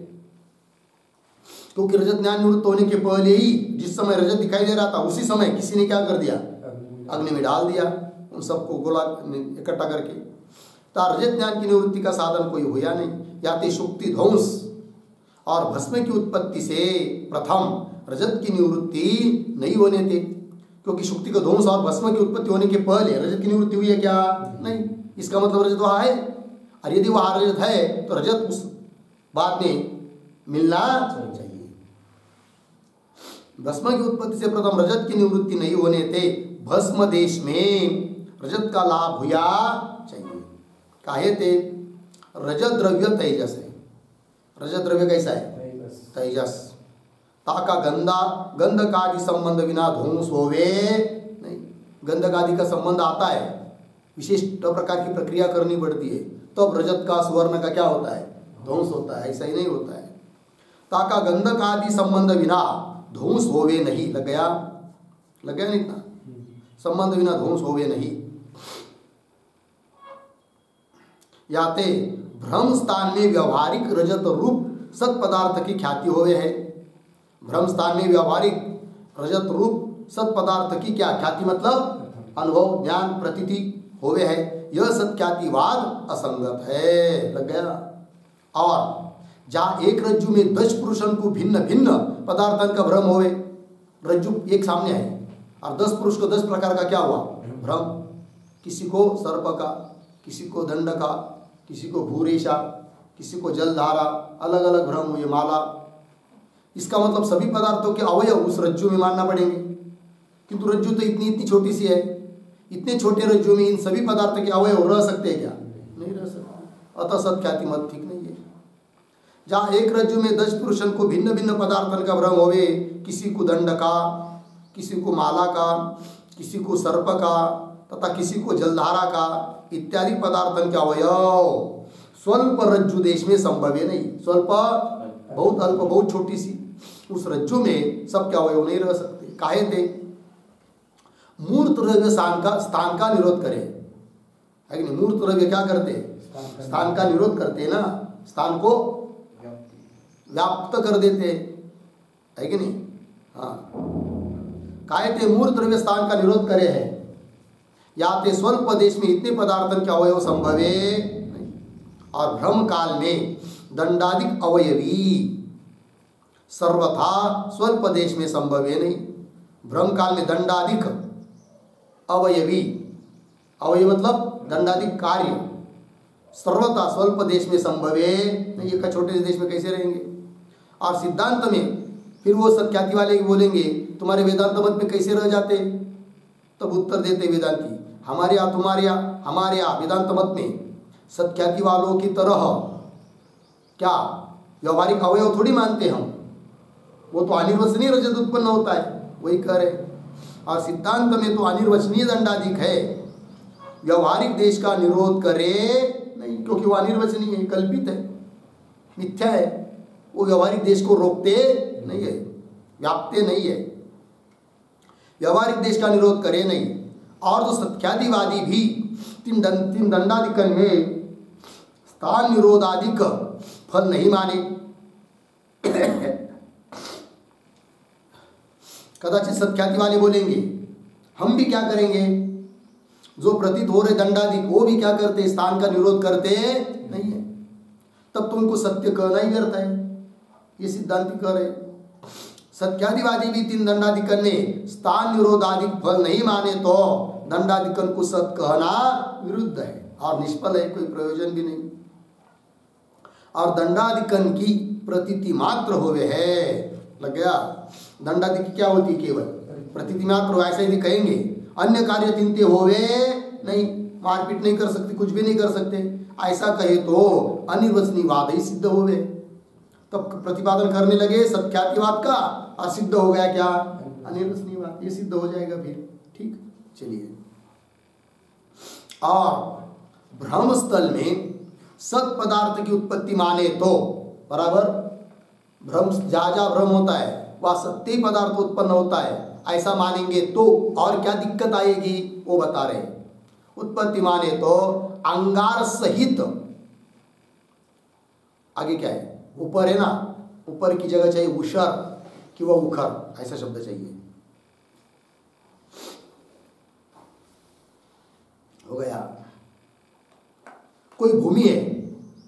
क्योंकि रजत ज्ञान निवृत्त होने के पहले ही, जिस समय रजत दिखाई दे रहा था, उसी समय किसी ने क्या कर दिया, अग्नि में डाल दिया, उन सबको गोला इकट्ठा करके। तो रजत ज्ञान की निवृत्ति का साधन कोई हुआ नहीं। या तो शुक्ति ध्वंस और भस्म की उत्पत्ति से प्रथम रजत की निवृत्ति नहीं होने थे, क्योंकि शुक्ति का ध्वंस और भस्म की उत्पत्ति होने के पहले रजत की निवृत्ति हुई है क्या? नहीं। इसका मतलब रजत वहाँ है, और यदि वहाँ रजत है तो रजत उस बाद में मिलना चाहिए। भस्म की उत्पत्ति से प्रथम रजत की निवृत्ति नहीं होने थे, भस्म देश में रजत का लाभ हुआ चाहिए। काहे थे? रजत द्रव्य तेजस है। रजत द्रव्य कैसा है? तेजस। ताका गंधक आदि संबंध बिना ध्वंस होवे नहीं। गंधक आदि का संबंध आता है, विशिष्ट प्रकार की प्रक्रिया करनी पड़ती है, तब रजत का, सुवर्ण का क्या होता है, ध्वंस होता है। ऐसा ही नहीं होता है। ताका गंधक आदि संबंध बिना ध्वंस होवे नहीं, लग गया नहीं इतना, संबंध बिना ध्वंस होवे नहीं। याते भ्रम स्थान में व्यवहारिक रजत रूप सत पदार्थ की ख्याति होवे है। भ्रम स्थान में व्यवहारिक रजत रूप सत पदार्थ की क्या ख्याति, मतलब अनुभव, ज्ञान, प्रतीति होवे है। यह सत्ख्यातिवाद असंगत है, लग गया। और जहाँ एक रज्जु में 10 पुरुषों को भिन्न भिन्न पदार्थन का भ्रम होवे, रज्जु एक सामने है और 10 पुरुष को 10 प्रकार का क्या हुआ, भ्रम। किसी को सर्प का, किसी को दंड का, किसी को भूरेशा, किसी को जलधारा, अलग अलग भ्रम हुए, माला। इसका मतलब सभी पदार्थों के अवयव उस रज्जु में मानना पड़ेंगे, किंतु रज्जु तो इतनी छोटी सी है। इतने छोटे रज्जु में इन सभी पदार्थ के अवयव रह सकते हैं क्या? नहीं रह सकते। अतः सत्ख्याति मत ठीक नहीं है। जहाँ एक रज्जु में 10 पुरुषों को भिन्न भिन्न पदार्थन का भ्रम होवे, किसी को दंड का, किसी को माला का, किसी को सर्प का, तथा किसी को जलधारा का इत्यादि पदार्थन के अवयव स्वल्प रज्जु देश में संभव है नहीं। स्वल्प बहुत अल्प, बहुत छोटी सी उस रज्जु में सबके अवयव नहीं रह सकते। काहे थे? मूर्त द्रव्य स्थान का निरोध करे, है कि नहीं? मूर्त द्रव्य क्या करते? स्थान का निरोध करते ना, स्थान को व्याप्त कर देते, है कि नहीं? हाँ, काहे थे? मूर्त द्रव्य स्थान का निरोध करे है। या ते स्वल्प देश में इतने पदार्थन के अवयव संभवे नहीं, और भ्रम काल में दंडादिक अवयवी सर्वथा स्वल्प देश में संभवे नहीं। भ्रम काल में दंडादिक अवयवी, अवयव मतलब दंडादिक कार्य, सर्वथा स्वल्प देश में संभवे नहीं। एक छोटे देश में कैसे रहेंगे? और सिद्धांत में फिर वो सत्ख्याति वाले बोलेंगे तुम्हारे वेदांत मत में कैसे रह जाते? तब उत्तर देते वेदांती, हमारे यहाँ तुम्हारे यहाँ, हमारे यहाँ वेदांत मत में सत्ख्याति वालों की तरह क्या व्यवहारिक अवयव थोड़ी मानते हम। वो तो अनिर्वचनीय रजत उत्पन्न होता है, वही कह रहे। और सिद्धांत में तो अनिर्वचनीय दंडाधिक है, व्यवहारिक देश का निरोध करे नहीं, क्योंकि वो अनिर्वचनीय है, कल्पित है, मिथ्या है, वो व्यवहारिक देश को रोकते नहीं है, व्याप्ते नहीं है, व्यवहारिक देश का निरोध करे नहीं। और जो सत्यादिवादी भी तीन दंडाधिकरण में स्थान निरोधाधिक फल नहीं माने, कदाचित सत्यादि वाले बोलेंगे हम भी क्या करेंगे, जो प्रतीत हो रहे दंडाधिक वो भी क्या करते, स्थान का निरोध करते नहीं है, तब तो उनको सत्य कहना ही व्यर्थ है, ये सिद्धांति कह रहे। सत्यादिवादी भी तीन दंडाधिकरण में स्थान निरोधाधिक फल नहीं माने तो दंडाधिकरण को सत्य कहना विरुद्ध है और निष्फल है, कोई प्रयोजन भी नहीं। और दंडाधिकरण की प्रतीति मात्र होवे है, लग गया। दंडाधिक क्या होती है, केवल प्रतीति मात्र, ऐसा ही कहेंगे, अन्य कार्य तिनते होवे नहीं, मारपीट नहीं कर सकते, कुछ भी नहीं कर सकते, ऐसा कहे तो अनिर्वचनीयवाद ही सिद्ध होवे। तब प्रतिपादन करने लगे सत्यातिवाद का और सिद्ध हो गया क्या, अनिर्वचनीयवाद, ये सिद्ध हो जाएगा फिर। ठीक, चलिए। और भ्रम स्थल में सत पदार्थ की उत्पत्ति माने तो बराबर, भ्रम जहाँ जहाँ भ्रम होता है वह सत्य पदार्थ उत्पन्न होता है, ऐसा मानेंगे तो और क्या दिक्कत आएगी वो बता रहे। उत्पत्ति माने तो अंगार सहित, आगे क्या है, ऊपर है ना, ऊपर की जगह चाहिए उषर कि वह उखर, ऐसा शब्द चाहिए, हो गया। कोई भूमि है,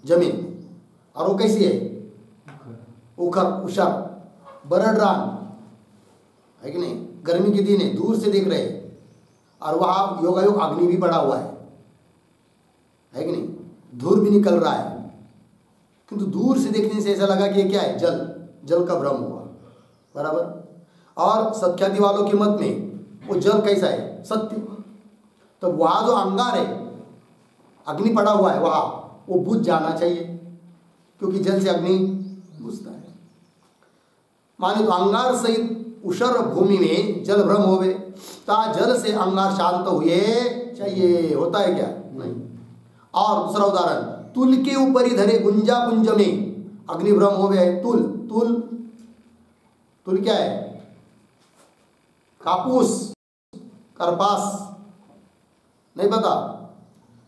जमीन, और वो कैसी है, उखर, उषर, बरडरान है कि नहीं, गर्मी के दिन है, दूर से देख रहे, और वहां योगायोग अग्नि भी पड़ा हुआ है कि नहीं, धूल भी निकल रहा है, किंतु दूर से देखने से ऐसा लगा कि ये क्या है, जल, जल का भ्रम हुआ, बराबर। और सत्यादि वालों के मत में वो जल कैसा है, सत्य। तो वहां जो अंगार है, अग्नि पड़ा हुआ है, वहां वो बुझ जाना चाहिए, क्योंकि जल से अग्नि बुझता है। माने तो अंगार सहित उषर भूमि में जल भ्रम होवे, ता जल से अंगार शांत हुए चाहिए, होता है क्या, नहीं। और दूसरा उदाहरण, तुल के ऊपर ही धरे गुंजा पुंज में अग्निभ्रम हो गया है। तुल, तुल, तुल क्या है, कापूस, करपास, नहीं पता,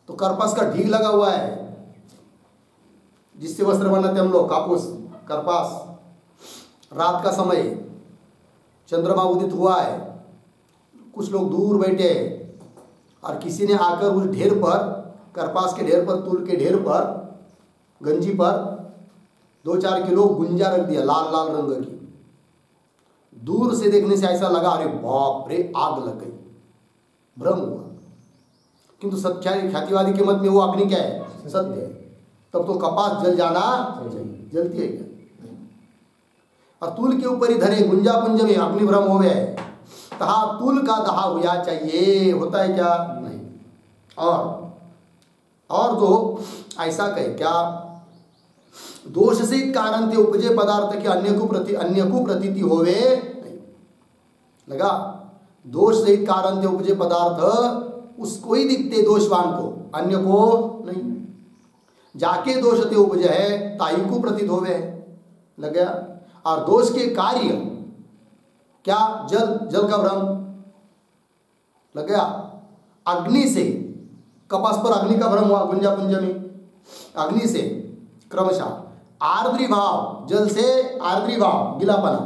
तो करपास का ढीग लगा हुआ है जिससे वस्त्र बनाते हम लोग, कापूस, करपास। रात का समय, चंद्रमा उदित हुआ है, कुछ लोग दूर बैठे और किसी ने आकर उस ढेर पर, करपास के ढेर पर, तुल के ढेर पर, गंजी पर 2-4 किलो गुंजा रख दिया, लाल लाल रंग की। दूर से देखने से ऐसा लगा अरे बाप रे, आग लग गई, भ्रम हुआ। किंतु ख्यातिवादी के मत में वो अग्नि क्या है, सत्य है। तब तो कपास जल जाना चाहिए, जलती है क्या। और तुल के ऊपर ही धरे गुंजा पुंज में अग्निभ्रम हो गया है, तहा तुल का दहा हुआ चाहिए, होता है क्या, नहीं। और जो ऐसा कहे क्या, दोष से कारण थे उपजे पदार्थ के अन्य को प्रतीति होवे नहीं, लगा। दोष सहित कारण थे उपजे पदार्थ उसको ही दिखते दोषवान को, अन्य को नहीं। जाके दोष थे उपजे है ताई को प्रतीत होवे, लग गया। और दोष के कार्य क्या, जल, जल का भ्रम, लग गया। अग्नि से, कपास पर अग्नि का भ्रम हुआ गुंजा पुंज में, अग्नि से क्रमशः आर्द्री भाव, जल से आर्द्री भाव, गिलापना,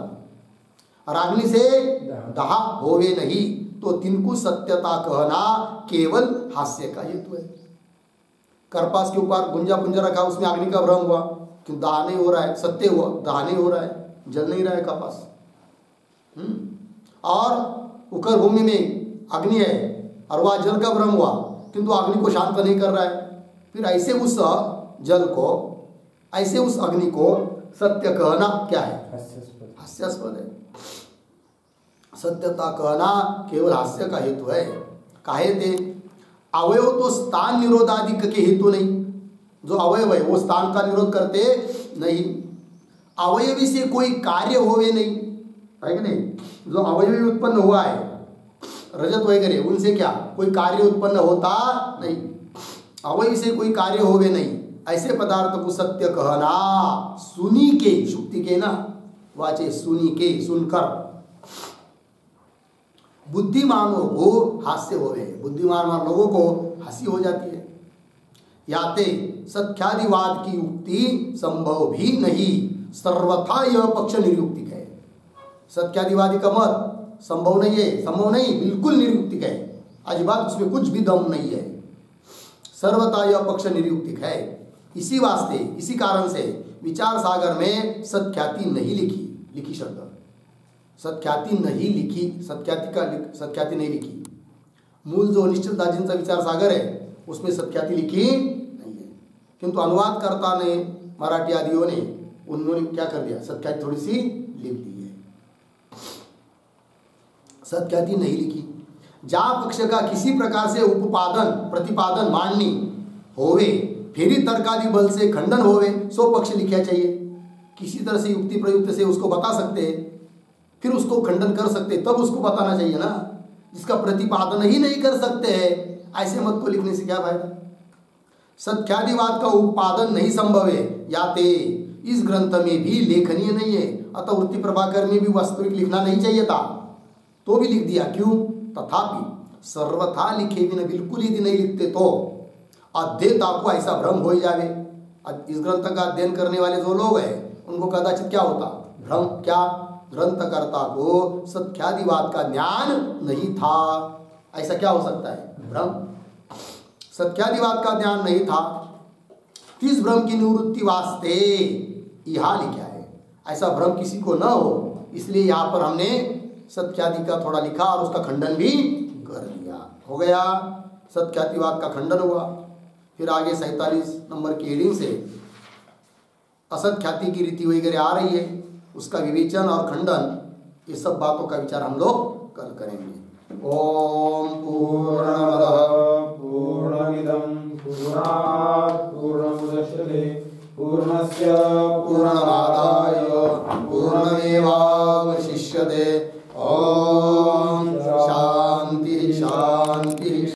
और अग्नि से दहा होवे नहीं, तो तिनको सत्यता कहना केवल हास्य का हेतु है। करपास के ऊपर गुंजा पुंजा रखा, उसमें अग्नि का भ्रम हुआ, क्यों दाह नहीं हो रहा है, सत्य हुआ, दाह नहीं हो रहा है, जल नहीं रहा है कपास। और उकर भूमि में अग्नि है और वह जल का भ्रम हुआ, किंतु अग्नि को शांत नहीं कर रहा है। फिर ऐसे उस जल को, ऐसे उस अग्नि को सत्य कहना क्या है, हास्यास्पद है। सत्यता कहना केवल हास्य का हेतु है। काहे थे, अवयव तो स्थान निरोधाधिक के हेतु नहीं, जो अवयव है वो स्थान का निरोध करते नहीं, अवयवी से कोई कार्य होवे नहीं, है कि नहीं। जो अवयवी उत्पन्न हुआ है रजत वगैरह उनसे क्या कोई कार्य उत्पन्न होता नहीं, अवयव से कोई कार्य होवे नहीं, ऐसे पदार्थ को सत्य कहना। सुनी के, शुक्ति के ना वाचे, सुनी के सुनकर बुद्धिमानों को हास्य होवे, बुद्धिमान लोगों को हंसी हो जाती है। याते सत्यादिवाद की युक्ति संभव भी नहीं, सर्वथा यह पक्ष निरुक्तिक है। सत्यादिवादी का मत संभव नहीं है, संभव नहीं, बिल्कुल निरुक्तिक है, आज बात उसमें कुछ भी दम नहीं है, सर्वथा यह पक्ष निरुक्तिक है। इसी वास्ते, इसी कारण से विचार सागर में सत्ख्याति नहीं लिखी शब्द, सत्ख्याति नहीं लिखी, सत्ख्याति नहीं लिखी। मूल जो अनिश्चित दार्जिनचा विचार सागर है उसमें सत्ख्याति लिखी नहीं है, किंतु अनुवादकर्ता ने, मराठी आदियों ने, उन्होंने क्या कर दिया, सत्ख्याति थोड़ी सी लिख दी है, सत्ख्याति नहीं लिखी। जा पक्ष का किसी प्रकार से उपादन प्रतिपादन माननी होवे, फिर तर्कादि बल से खंडन होवे, सो पक्ष लिखा चाहिए। किसी तरह से युक्ति प्रयुक्त से उसको बता सकते हैं, फिर उसको खंडन कर सकते, तब उसको बताना चाहिए ना। जिसका प्रतिपादन ही नहीं कर सकते हैं, ऐसे मत को लिखने से क्या फायदा। सत्यादिवाद का उत्पादन नहीं संभव है, याते इस ग्रंथ में भी लेखनीय नहीं है, अतः वृत्ति प्रभाकर में भी वास्तविक लिखना नहीं चाहिए था, तो भी लिख दिया। क्यों? तथापि सर्वथा लिखे बिना, बिल्कुल ही नहीं लिखते तो अध्येता को ऐसा भ्रम हो ही जावे। इस ग्रंथ का अध्ययन करने वाले जो लोग हैं उनको कदाचित क्या होता, भ्रम। क्या? ग्रंथकर्ता को सत्यादिवाद का ज्ञान नहीं था, ऐसा क्या हो सकता है, भ्रम। सत्यादिवाद का ज्ञान नहीं था, इस भ्रम की निवृत्ति वास्ते यहाँ लिखा है, ऐसा भ्रम किसी को न हो, इसलिए यहाँ पर हमने सत्यादि का थोड़ा लिखा और उसका खंडन भी कर दिया। हो गया, सत्यादिवाद का खंडन हुआ। फिर आगे 47 नंबर की हेडिंग से असत्ख्याति की रीति वगैरह आ रही है, उसका विवेचन और खंडन, ये सब बातों का विचार हम लोग कल करेंगे। ओम पूर्णमदः पूर्णमिदं पूर्णात् पूर्णमुदच्यते पूर्णस्य पूर्णमादाय पूर्णमेवावशिष्यते।